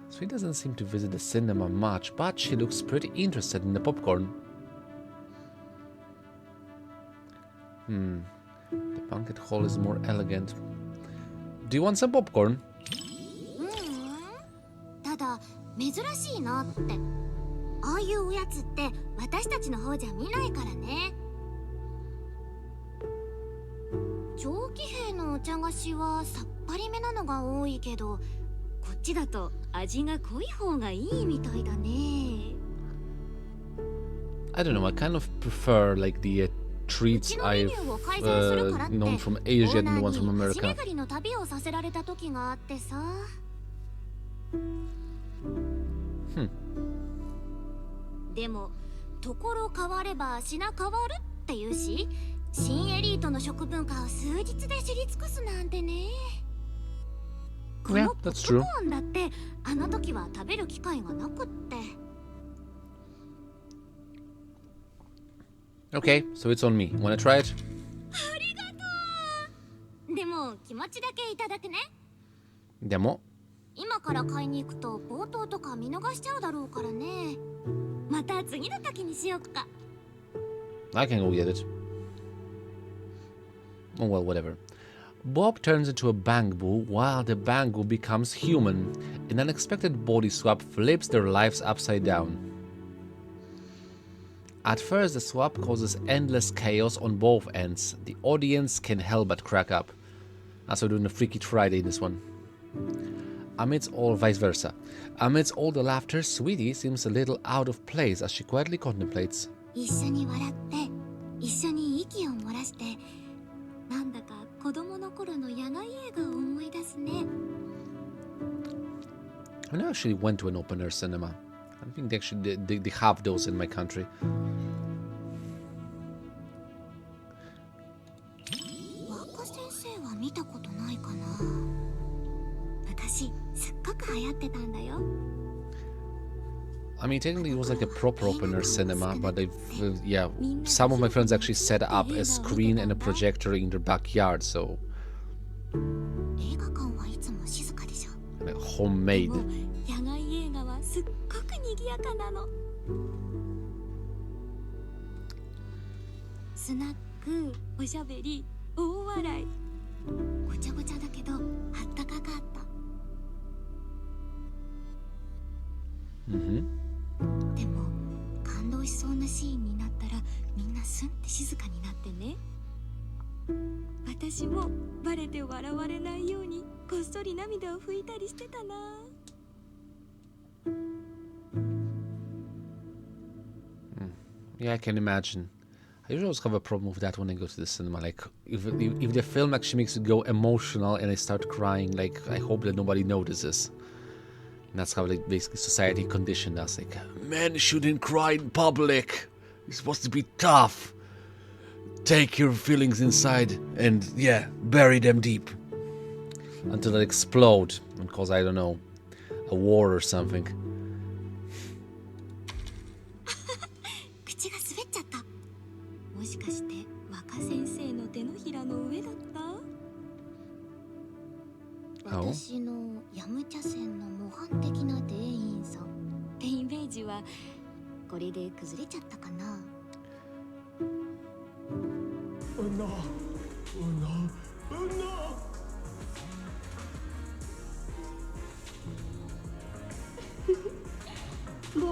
S1: So he doesn't seem to visit the cinema much, but she looks pretty interested in the popcorn. The banquet hall is more elegant. Do you want some popcorn?
S2: ただ珍しいなって。ああいうおやつって私たちの方じゃ見ないからね。長期兵のお茶菓子はさっぱりめなのが多いけど、こっちだと味が濃い方がいいみたいだね。
S1: I don't know, I kind of prefer like the treats I've known from Asia than the ones from America.
S2: でもところ変われば品変わるっていうし、新エリートの食文化を数日で知り尽くすなんてね。このポップコーンだってあの時は食べる機会がなくって。
S1: Okay, so it's on me. Wanna try it?
S2: ありがとう。でも気持ちだけいただくね。
S1: でも
S2: 今から買いに行くと冒頭とか見逃しちゃうだろうからね。また次の時にしよっか。
S1: I can go get it. Oh well, whatever. Bob turns into a Bangbu while the Bangbu becomes human. An unexpected body swap flips their lives upside down. At first, the swap causes endless chaos on both ends. The audience can help but crack up. As we're doing a Freaky Friday in this one. Amidst all vice versa. Amidst all the laughter, Sweetie seems a little out of place as she quietly contemplates.
S2: 一緒に笑って一緒に息を漏らしてなんだか子供の頃の野外映画を思い出すね。
S1: I never actually went to an open air cinema. I don't think they have those in my country.
S2: 若先生は見たことないかな。昔すっごく流行ってたんだよ。
S1: I mean, technically it was like a proper open air cinema, but yeah, some of my friends actually set up a screen and a projector in their backyard, so...
S2: 映画館はいつも静かでしょ。
S1: Like homemade.
S2: 野外映画はすっごく賑やかなの。スナック、おしゃべり、大笑い。ごちゃごちゃだけどあったかかった。でも感動しそうなシーンになったらみんなスンって静かになってね。私もバレて笑われないようにこっそり涙を拭いたりしてたな。
S1: Yeah, I can imagine. I usually always have a problem with that when I go to the cinema. Like, if the film actually makes you go emotional and I start crying, like, I hope that nobody notices. And that's how, like, basically society conditioned us. Like, men shouldn't cry in public. You're supposed to be tough. Take your feelings inside and, yeah, bury them deep. Until they explode and cause, I don't know, a war or something.
S2: 口が滑っちゃった。もしかして若先生の手のひらの上だった？ 私のヤムチャ船の模範的な店員さんってイメージはこれで崩れちゃったかな。
S6: ボ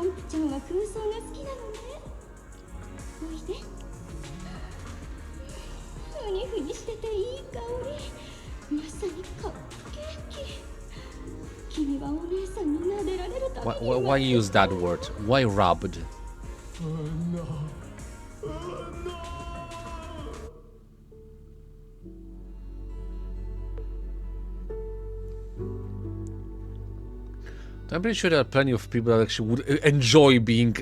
S6: ンプちゃんは空想が好きなのね。おいで。ふにふにしてていい香り。まさにカップケーキ。君はお姉さんに撫でられるために。
S1: Why use that word? Why rubbed? I'm pretty sure there are plenty of people that actually would enjoy being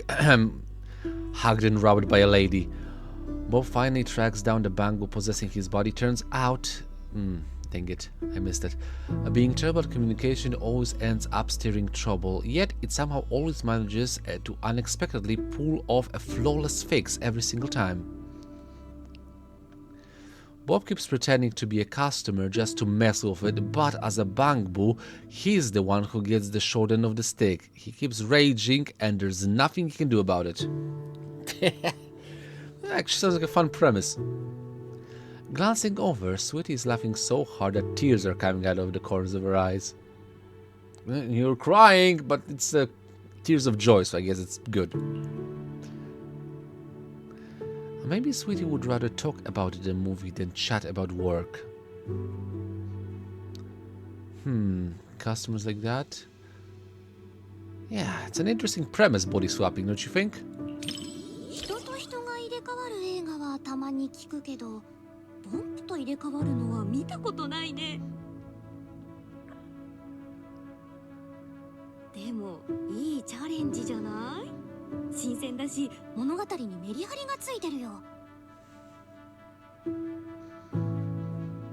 S1: hugged and rubbed by a lady. Bob finally tracks down the Bangu possessing his body. Turns out... dang it, I missed it. Being terrible at communication always ends up stirring trouble, yet it somehow always manages to unexpectedly pull off a flawless fix every single time. Bob keeps pretending to be a customer just to mess with it, but as a Bangbu, he's the one who gets the short end of the stick. He keeps raging and there's nothing he can do about it. Actually sounds like a fun premise. Glancing over, Sweetie is laughing so hard that tears are coming out of the corners of her eyes. You're crying, but it's tears of joy, so I guess it's good. Maybe Sweetie would rather talk about the movie than chat about work. Customers like that? Yeah, it's an interesting premise, body swapping, don't you think?
S2: 一人が入れ替わる映画はたまに聞くけど、ボンプと入れ替わるのは見たことないね。でもいいチャレンジじゃない？新鮮だし物語にメリハリがついてるよ。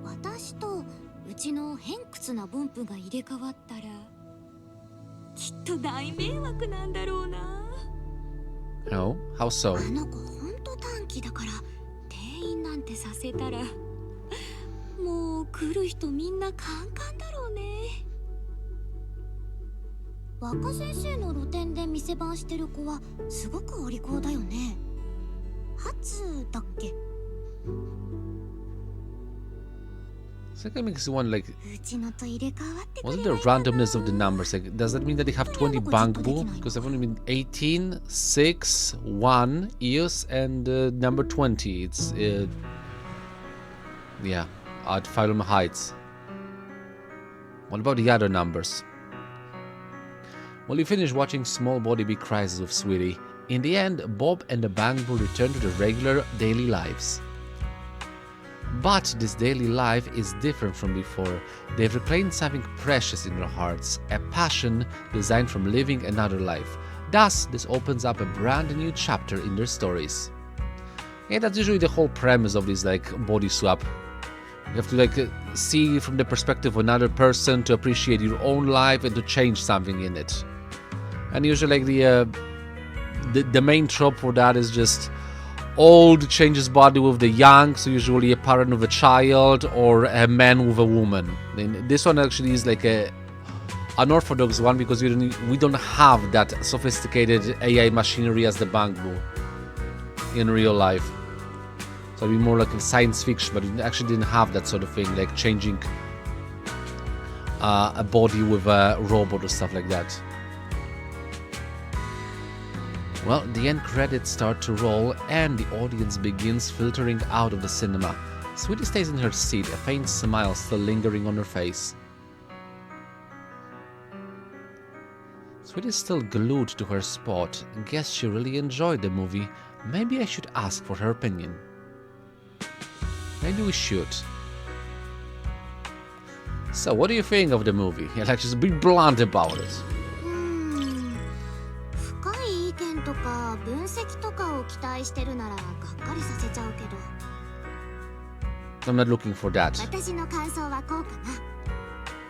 S2: 私とうちの偏屈なボンプが入れ替わったらきっと大迷惑なんだろうな。
S1: No? How so?
S2: あの子ほんと短気だから店員なんてさせたらもう来る人みんなカンカンだろうね。若先生の露店で店番してる子はすごくお利口だよね。初だっけ？
S1: So that makes you wonder, like,
S2: うちのと入れ替わってくれ
S1: wasn't
S2: ない
S1: the
S2: かな。
S1: randomness of the numbers? Like, does that mean that they have 20 bangbu? Because I've only been 18, 6, 1 years, and number 20. It's, yeah, at Phylum Heights. What about the other numbers? Well, you finish watching Small Body Big Crisis with Sweetie. In the end, Bob and the Bangbu return to their regular daily lives. But this daily life is different from before. They've reclaimed something precious in their hearts, a passion designed from living another life. Thus, this opens up a brand new chapter in their stories. Yeah, that's usually the whole premise of this like body swap. You have to like see from the perspective of another person to appreciate your own life and to change something in it. And usually like the main trope for that is just old changes body with the young, so usually a parent with a child or a man with a woman. And this one actually is like an unorthodox one because we don't have that sophisticated AI machinery as the Bangbu in real life. So it'd be more like a science fiction, but it actually didn't have that sort of thing, like changing a body with a robot or stuff like that. Well, the end credits start to roll and the audience begins filtering out of the cinema. Sweetie stays in her seat, a faint smile still lingering on her face. Sweetie's still glued to her spot. Guess she really enjoyed the movie. Maybe I should ask for her opinion. Maybe we should. So, what do you think of the movie? Like, just be blunt about it.
S2: 深い意見とか分析とかを期待してるならがっかりさせちゃうけど。
S1: I'm not looking for that.
S2: 私の感想はこうかな。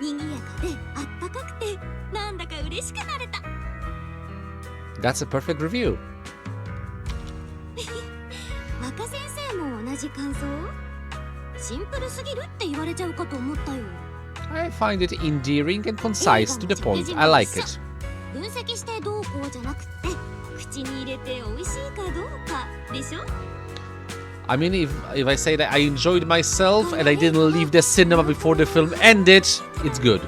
S2: 賑やかであったかくてなんだか嬉しくなれた。
S1: That's a perfect review.
S2: 若先生も同じ感想？シンプルすぎるって言われちゃうかと思ったよ。
S1: I find it endearing and concise to the point. I like it.
S2: 分析してどうこうじゃなくて口に入れて美味しいかどうかでしょ？
S1: I mean, if I say that I enjoyed myself and I didn't leave the cinema before the film ended, it's good.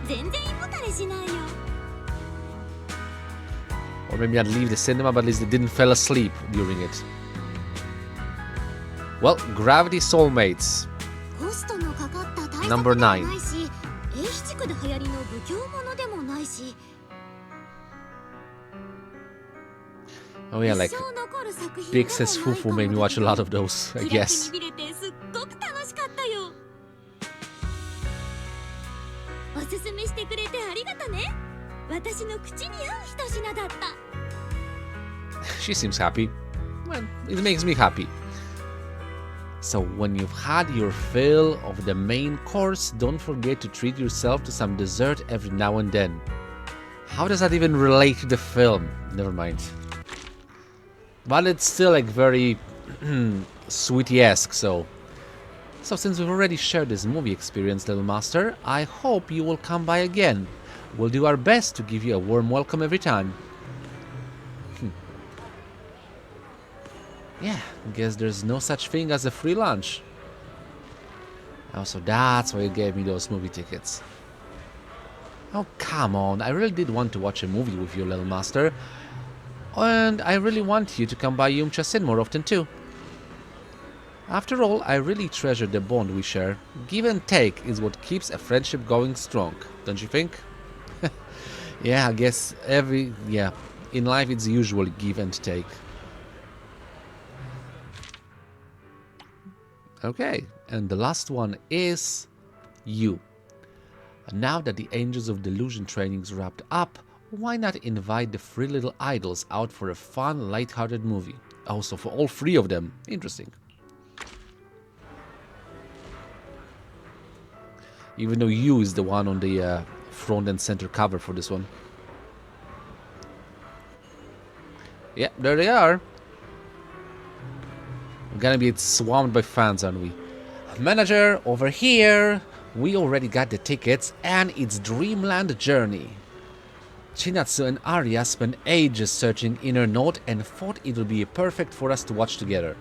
S2: 全然胃もたれしないよ。
S1: Or maybe I'd leave the cinema, but at least I didn't fall asleep during it. Well, Gravity Soulmates.
S2: コストのかかった大作
S1: Number
S2: では
S1: 9.
S2: ないし、英七区で流行りの不況ものでもないし。
S1: Oh yeah, like
S2: 一生残る作品
S1: Big
S2: でも
S1: Says
S2: ない
S1: Fufu
S2: かも
S1: made me watch a lot of those, I
S2: キラ
S1: guess.
S2: キラ見れてすっごく楽しかったよ。おすすめしてくれてありがとね。私の口に合う一品だった。
S1: She seems happy. Well, it makes me happy. So when you've had your fill of the main course, don't forget to treat yourself to some dessert every now and then. How does that even relate to the film? Never mind. But it's still like very Sweetie-esque, so since we've already shared this movie experience, little master, I hope you will come by again. We'll do our best to give you a warm welcome every time. Yeah, guess there's no such thing as a free lunch. Oh, so that's why you gave me those movie tickets. Oh, come on, I really did want to watch a movie with you, little master. And I really want you to come by Yumcha Sin more often too. After all, I really treasure the bond we share. Give and take is what keeps a friendship going strong, don't you think? Yeah, I guess in life it's usually give and take. Okay, and the last one is you. Now that the Angels of Delusion training is wrapped up, why not invite the three little idols out for a fun, light-hearted movie? Also, for all three of them. Interesting. Even though you is the one on the front and center cover for this one. Yeah, there they are. We're gonna be swarmed by fans, aren't we? Manager, over here. We already got the tickets, and it's Dreamland Journey. Chinatsu and Arya spent ages searching Inner Note and thought it would be perfect for us to watch together.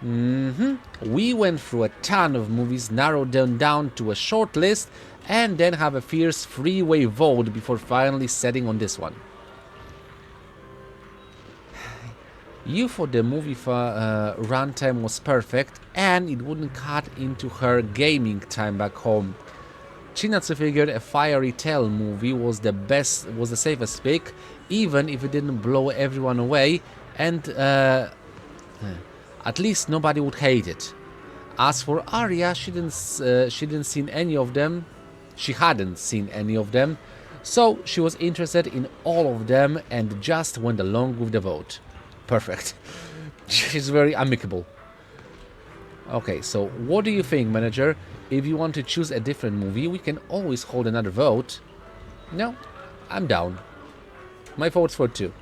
S1: We went through a ton of movies, narrowed them down to a short list, and then have a fierce three-way vote before finally setting on this one. You thought the movie runtime was perfect, and it wouldn't cut into her gaming time back home. Chinatsu figured a fairy tale movie was the safest pick, even if it didn't blow everyone away, and at least nobody would hate it. As for Arya, she hadn't seen any of them, so she was interested in all of them and just went along with the vote. Perfect. She's very amicable. Okay, so what do you think, manager? If you want to choose a different movie, we can always hold another vote. No, I'm down. My vote's for 2.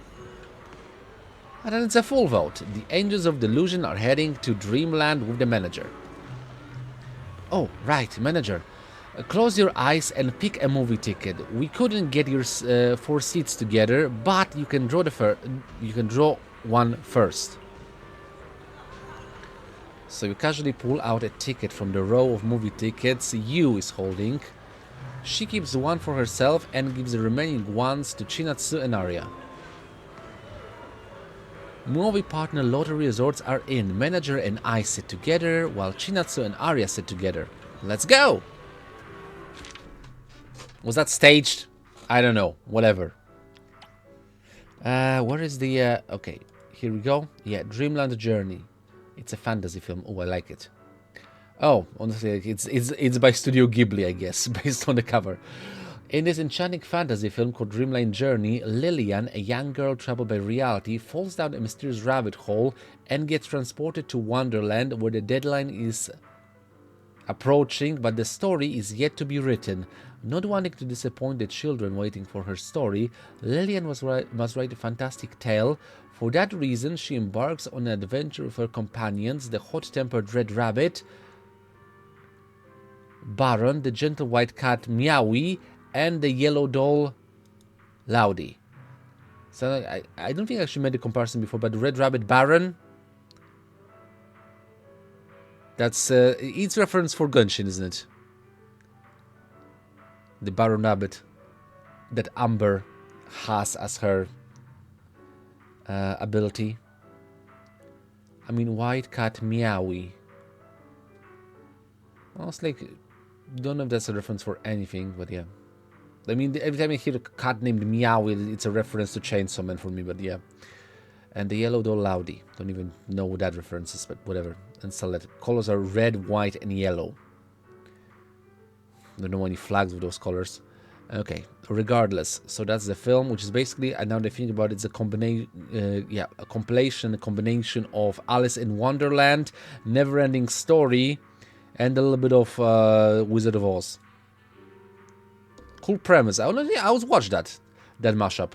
S1: And then it's a full vote. The Angels of Delusion are heading to Dreamland with the manager. Oh, right, manager. Close your eyes and pick a movie ticket. We couldn't get your 4 seats together, but you can draw one first. So you casually pull out a ticket from the row of movie tickets Yu is holding. She keeps one for herself and gives the remaining ones to Chinatsu and Arya. Movie partner lottery resorts are in. Manager and I sit together, while Chinatsu and Arya sit together. Let's go! Was that staged? I don't know. Whatever. Where is the... okay, here we go. Yeah, Dreamland Journey. It's a fantasy film. Oh, I like it. Oh, honestly, it's by Studio Ghibli, I guess, based on the cover. In this enchanting fantasy film called Dreamland Journey, Lillian, a young girl troubled by reality, falls down a mysterious rabbit hole and gets transported to Wonderland, where the deadline is approaching, but the story is yet to be written. Not wanting to disappoint the children waiting for her story, Lillian must write a fantastic tale. For that reason, she embarks on an adventure with her companions, the hot-tempered red rabbit, Baron, the gentle white cat Meowie, and the yellow doll Loudy. So I don't think I actually made the comparison before, but the red rabbit Baron, that's it's reference for Genshin, isn't it? The Baron rabbit that Amber has as her ability. I mean, white cat Meowie. Well, it's like, don't know if that's a reference for anything, but yeah. I mean, every time I hear a cat named Meowie, it's a reference to Chainsaw Man for me, but yeah. And the yellow doll Loudy. Don't even know what that reference is, but whatever. And select colors are red, white, and yellow. Don't know any flags with those colors. Okay, regardless. So that's the film, which is basically, and now that I think about it, it's a combination of Alice in Wonderland, Never-Ending Story, and a little bit of Wizard of Oz. Cool premise. I would watch that mashup.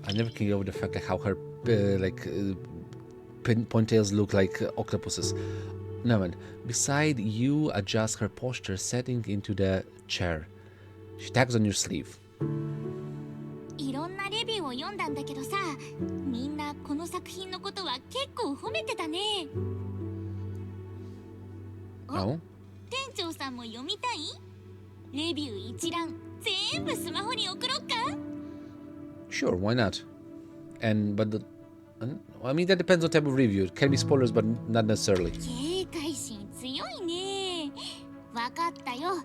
S1: I never can get over the fact like how her ponytails look like octopuses. No man. Beside you, adjust her posture, setting into the chair. She tags on your sleeve.
S2: いろんなレビューを読んだんだけどさ、みんなこの作品のことは結構褒めてたね。
S1: Oh?
S2: 店長さんも読みたい？レビュー一覧全部スマホに送ろっか？
S1: Sure, why not? But I mean, that depends on type of review. It can be spoilers, but not necessarily.
S2: 警戒心強いね。わかったよ。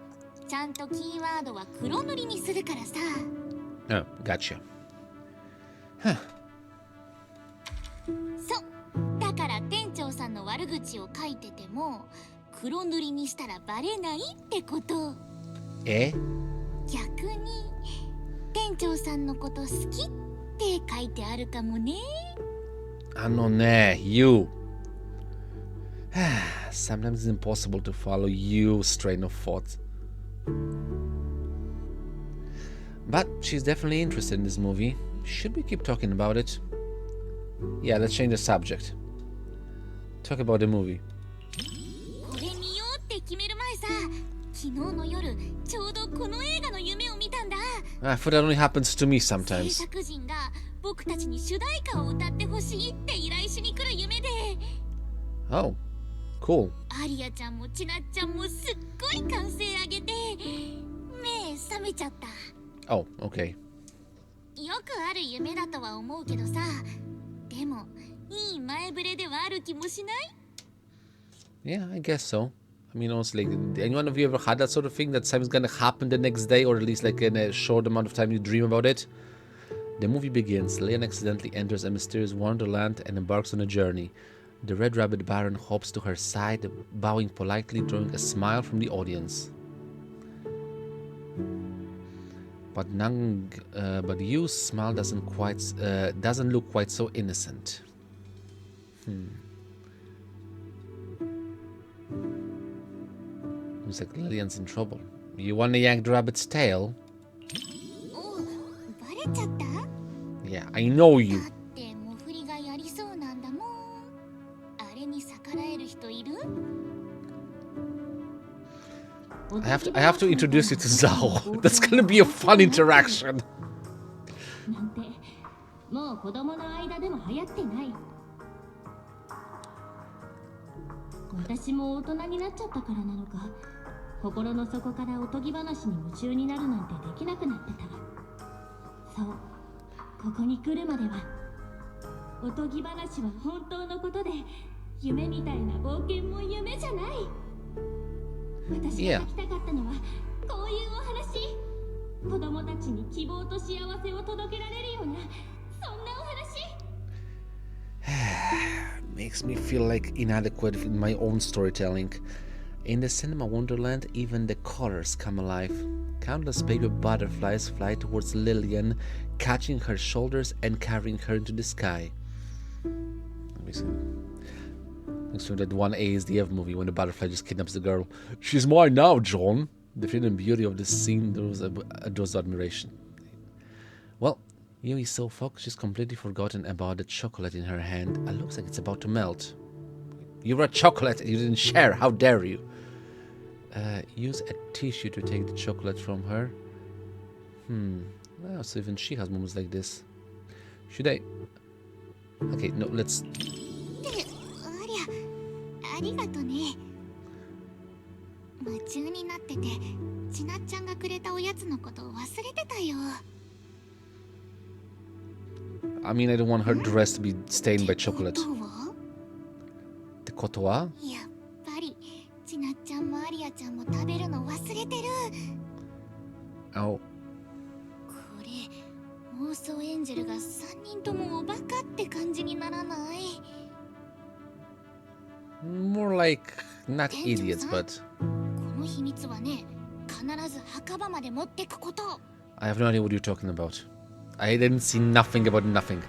S2: ちゃんとキーワードは黒塗りにするからさ。
S1: Oh, gotcha.
S2: そう。だから店長さんの悪口を書いてても黒塗りにしたらバレないってこと。
S1: え？
S2: 逆に店長さんのこと好きって書いてあるかもね。
S1: You. Sometimes it's impossible to follow Yu's train of thought. But she's definitely interested in this movie. Should we keep talking about it? Yeah, let's change the subject. Talk about the movie.
S2: これ見ようって決める前さ、昨日の夜ちょうどこの映画の夢を見たんだ。
S1: I thought that only happens to me
S2: 制
S1: sometimes.
S2: 作陣が僕たちに主題歌を歌ってほしいって依頼しに来る夢で、
S1: Oh, cool.
S2: アリアちゃんもちなっちゃんもすっごい歓声上げて目覚めちゃった。
S1: Oh, okay.
S2: よくある夢だとは思うけどさ、でもいい前触れではある気もしない？
S1: Yeah, I guess so. I mean, honestly, anyone of you ever had that sort of thing that something's gonna happen the next day, or at least like in a short amount of time you dream about it? The movie begins. Leon accidentally enters a mysterious wonderland and embarks on a journey. The Red Rabbit Baron hops to her side, bowing politely, drawing a smile from the audience. But Yu's smile doesn't look quite so innocent. Looks like Lillian's in trouble. You wanna yank the rabbit's tail?
S2: お、バレちゃった？
S1: Yeah, I know you.
S2: だってモフリがやりそうなんだもん。あれに逆らえる人いる？
S1: I have to introduce you to Zhao. That's gonna be a fun interaction.
S6: なんてもう子供の間でも流行ってない。私も大人になっちゃったからなのか、心の底からおとぎ話に夢中になるなんてできなくなってた。そう、ここに来るまではおとぎ話は本当のことで、夢みたいな冒険も夢じゃない。私が書きたかったのはこういうお話。子供たちに希望と幸せを届けられるようなそんなお話。
S1: Makes me feel like inadequate in my own storytelling. In the cinema wonderland, even the colors come alive. Countless baby butterflies fly towards Lillian, catching her shoulders and carrying her into the sky. Let me see. Thanks to that one ASDF movie when the butterfly just kidnaps the girl. She's mine now, John. The freedom and beauty of this scene draws admiration. Well, Yui is so focused she's completely forgotten about the chocolate in her hand. It looks like it's about to melt. You were a chocolate and you didn't share. How dare you? Use a tissue to take the chocolate from her. Well, so even she has moments like this. Should I? Okay, no, let's...
S2: ありがとね。夢中になってて、ちなっちゃんがくれたおやつのことを忘れてたよ。
S1: I mean, I don't want her dress to be stained by chocolate. ってことは？
S2: やっぱり、ちなっちゃんもアリアちゃんも食べるの忘れてる。
S1: Oh.
S2: これ、妄想エンジェルが3人ともおバカって感じにならない？
S1: More like not idiots, but
S2: この秘密はね、必ず墓場まで持ってくこと。
S1: I have no idea what you're talking about. I didn't see nothing about nothing.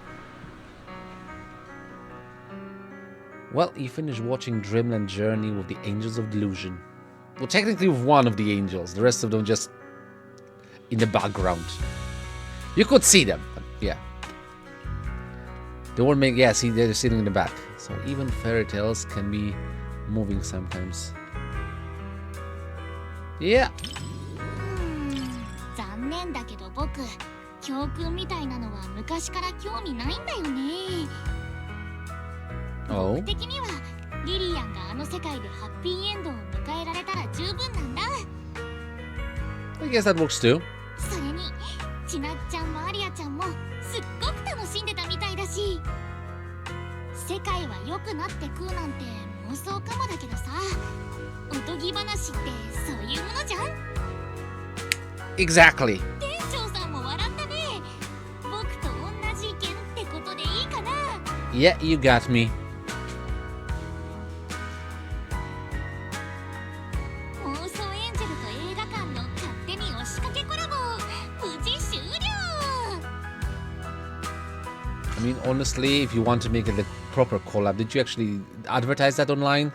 S1: Well, you finished watching Dreamland Journey with the Angels of Delusion. Well, technically with one of the angels. The rest of them just in the background. You could see them, but yeah. They won't make... Yeah, see, they're sitting in the back. So even fairy tales can be moving sometimes. Yeah.
S2: 残念だけど僕、教訓みたいなのは昔から興味ないんだよね。僕的にはリリアンがあの世界でハッピーエンドを迎えられたら十分なんだ。
S1: I guess that works too.
S2: それに、ちなっちゃんもアリアちゃんもすっごく楽しんでたみたいだし。世界は良くなってくなんて妄想かもだけどさ、おとぎ話ってそういうものじゃん。
S1: Exactly.
S2: 店長さんも笑ったね。僕と同じ意見ってことでいいかな。
S1: Yeah, you got me.
S2: 妄想エンジェルと映画館の勝手に押しかけコラボ無事終了。
S1: I mean, honestly, if you want to make it a proper collab, did you actually advertise that online?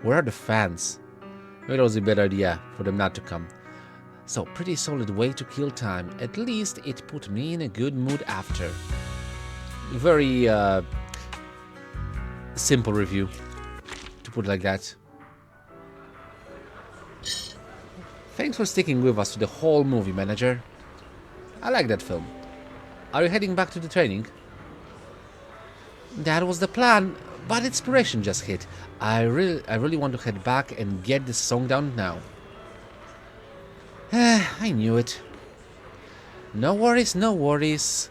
S1: Where are the fans? Maybe it was a better idea for them not to come. So, pretty solid way to kill time. At least it put me in a good mood after. Very simple review, to put it like that. Thanks for sticking with us to the whole movie, manager. I like that film. Are you heading back to the training? That was the plan, but inspiration just hit. I really want to head back and get this song down now. I knew it. No worries, no worries.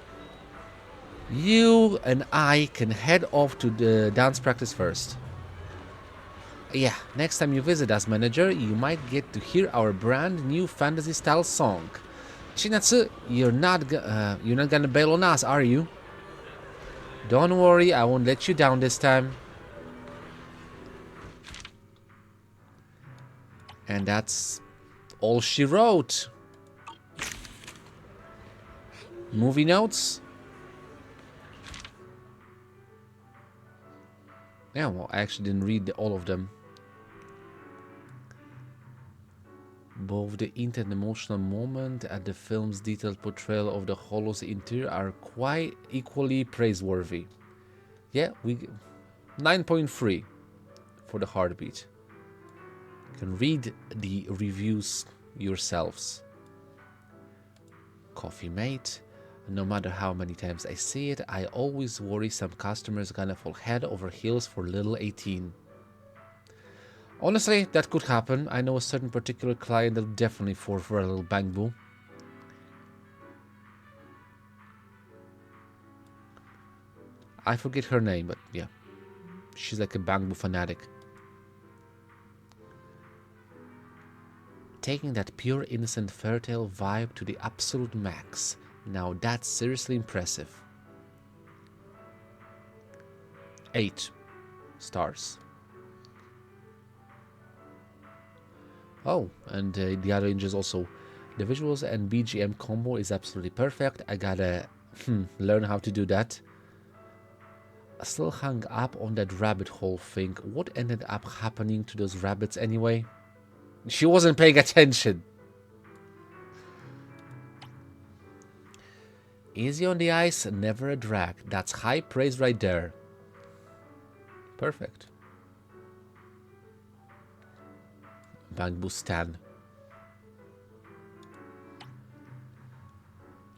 S1: You and I can head off to the dance practice first. Yeah, next time you visit us, manager, you might get to hear our brand new fantasy-style song. Shinatsu, you're not gonna bail on us, are you? Don't worry, I won't let you down this time. And that's all she wrote. Movie notes? Yeah, well, I actually didn't read all of them. Both the intimate and emotional moment and the film's detailed portrayal of the Hollow's interior are quite equally praiseworthy. Yeah, we 9.3 for the heartbeat. You can read the reviews yourselves. Coffee Mate. No matter how many times I see it, I always worry some customers gonna fall head over heels for little 18. Honestly, that could happen. I know a certain particular client that would definitely fall for a little bang boo. I forget her name, but yeah. She's like a bang boo fanatic. Taking that pure innocent fairytale vibe to the absolute max. Now that's seriously impressive. 8 stars. Oh, and the other angels also. The visuals and BGM combo is absolutely perfect. I gotta learn how to do that. I still hung up on that rabbit hole thing. What ended up happening to those rabbits anyway? She wasn't paying attention. Easy on the ice, never a drag. That's high praise right there. Perfect. Bang Boo Stan.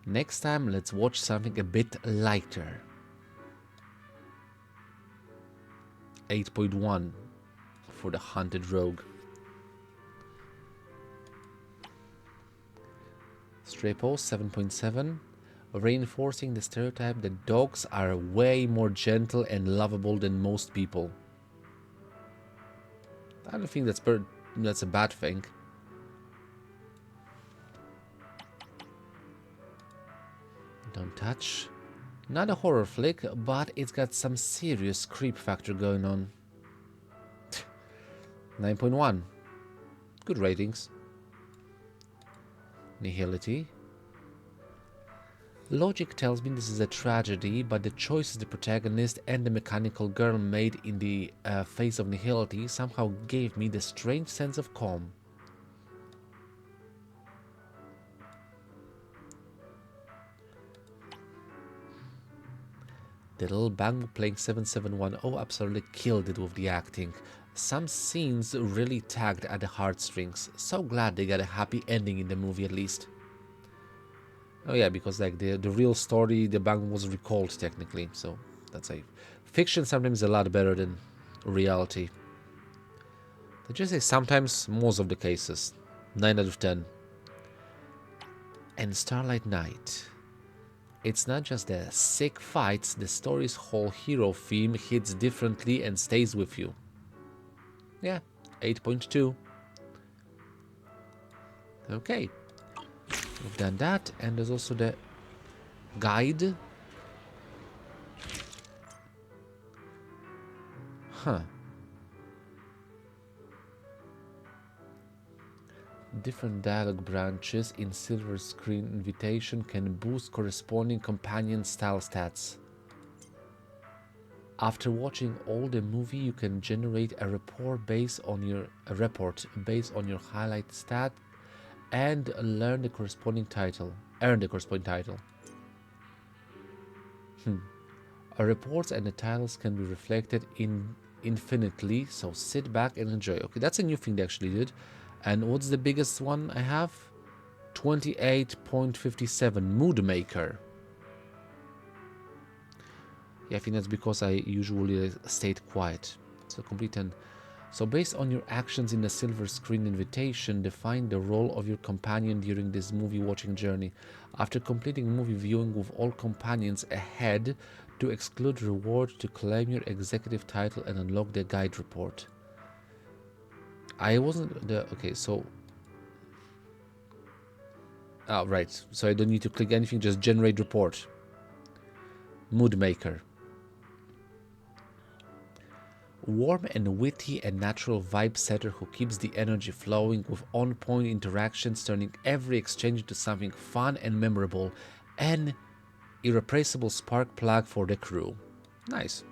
S1: Next time, let's watch something a bit lighter. 8.1 for the Hunted Rogue. Stray Post 7.7, reinforcing the stereotype that dogs are way more gentle and lovable than most people. I don't think that's a bad thing. Don't touch. Not a horror flick, but it's got some serious creep factor going on. 9.1. Good ratings. Nihility. Logic tells me this is a tragedy, but the choices the protagonist and the mechanical girl made in the face of nihility somehow gave me the strange sense of calm. The little bang playing 7710 absolutely killed it with the acting. Some scenes really tagged at the heartstrings. So glad they got a happy ending in the movie at least. Oh yeah, because like the real story, the bang was recalled technically, so that's a fiction sometimes a lot better than reality. They just say sometimes, most of the cases. 9 out of 10. And Starlight Night. It's not just the sick fights, the story's whole hero theme hits differently and stays with you. Yeah, 8.2. Okay, we've done that, and there's also the guide. Huh. Different dialogue branches in Silver Screen Invitation can boost corresponding companion style stats. After watching all the movie, you can generate a report based on your highlight stat and earn the corresponding title. Our reports and the titles can be reflected infinitely, so sit back and enjoy. Okay, that's a new thing they actually did. And what's the biggest one I have? 28.57 Mood Maker. Yeah, I think that's because I usually stayed quiet. So complete and so based on your actions in the Silver Screen Invitation, define the role of your companion during this movie watching journey. After completing movie viewing with all companions ahead, to exclude reward to claim your executive title and unlock the guide report. I wasn't the okay, so right. So I don't need to click anything, just generate report. Mood Maker. Warm and witty and natural vibe setter who keeps the energy flowing with on-point interactions, turning every exchange into something fun and memorable. An irreplaceable spark plug for the crew. Nice.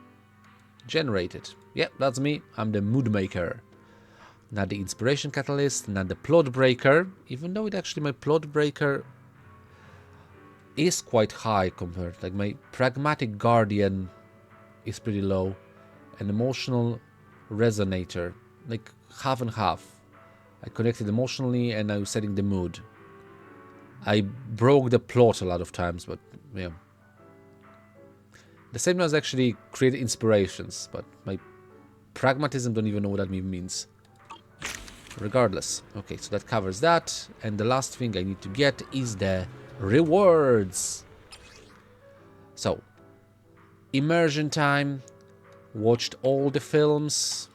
S1: Generated. Yep, that's me. I'm the Mood Maker. Not the inspiration catalyst, not the plot breaker, even though it actually, my plot breaker is quite high compared. Like my pragmatic guardian is pretty low. An emotional resonator, like half and half. I connected emotionally and I was setting the mood. I broke the plot a lot of times, but yeah. The same as actually created inspirations, but my pragmatism don't even know what that means. Regardless. Okay, so that covers that. And the last thing I need to get is the rewards. So, immersion time. Watched all the films.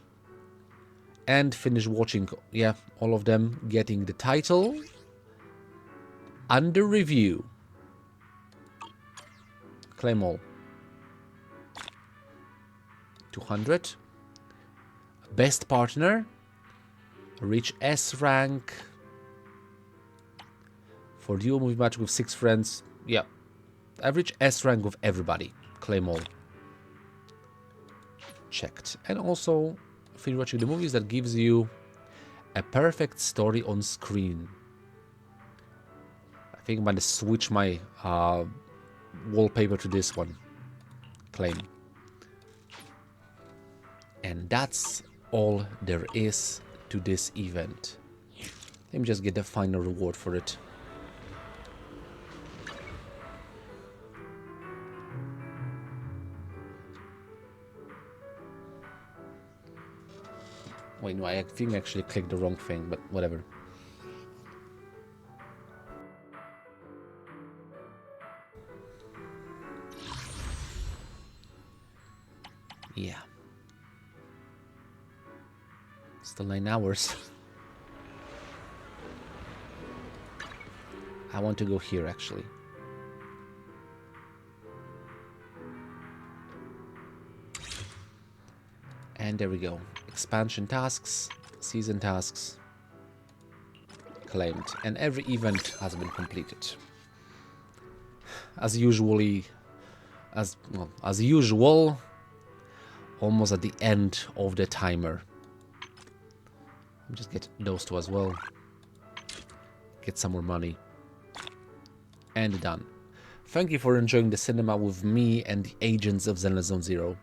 S1: And finished watching, yeah, all of them. Getting the title. Under review. Claim all. 200. Best partner. Reach S rank. For duo movie match with 6 friends. Yeah. I've reached S rank with everybody. Claim all. Checked. And also, finish watching the movies, that gives you a perfect story on screen. I think I'm gonna switch my wallpaper to this one. Claim. And that's all there is to this event. Let me just get the final reward for it. Wait, no, I think I actually clicked the wrong thing, but whatever. Yeah. Still 9 hours. I want to go here actually. And there we go. Expansion tasks, season tasks, claimed. And every event has been completed. As usual, almost at the end of the timer. Just get those two as well. Get some more money. And done. Thank you for enjoying the cinema with me and the agents of Zenless Zone Zero.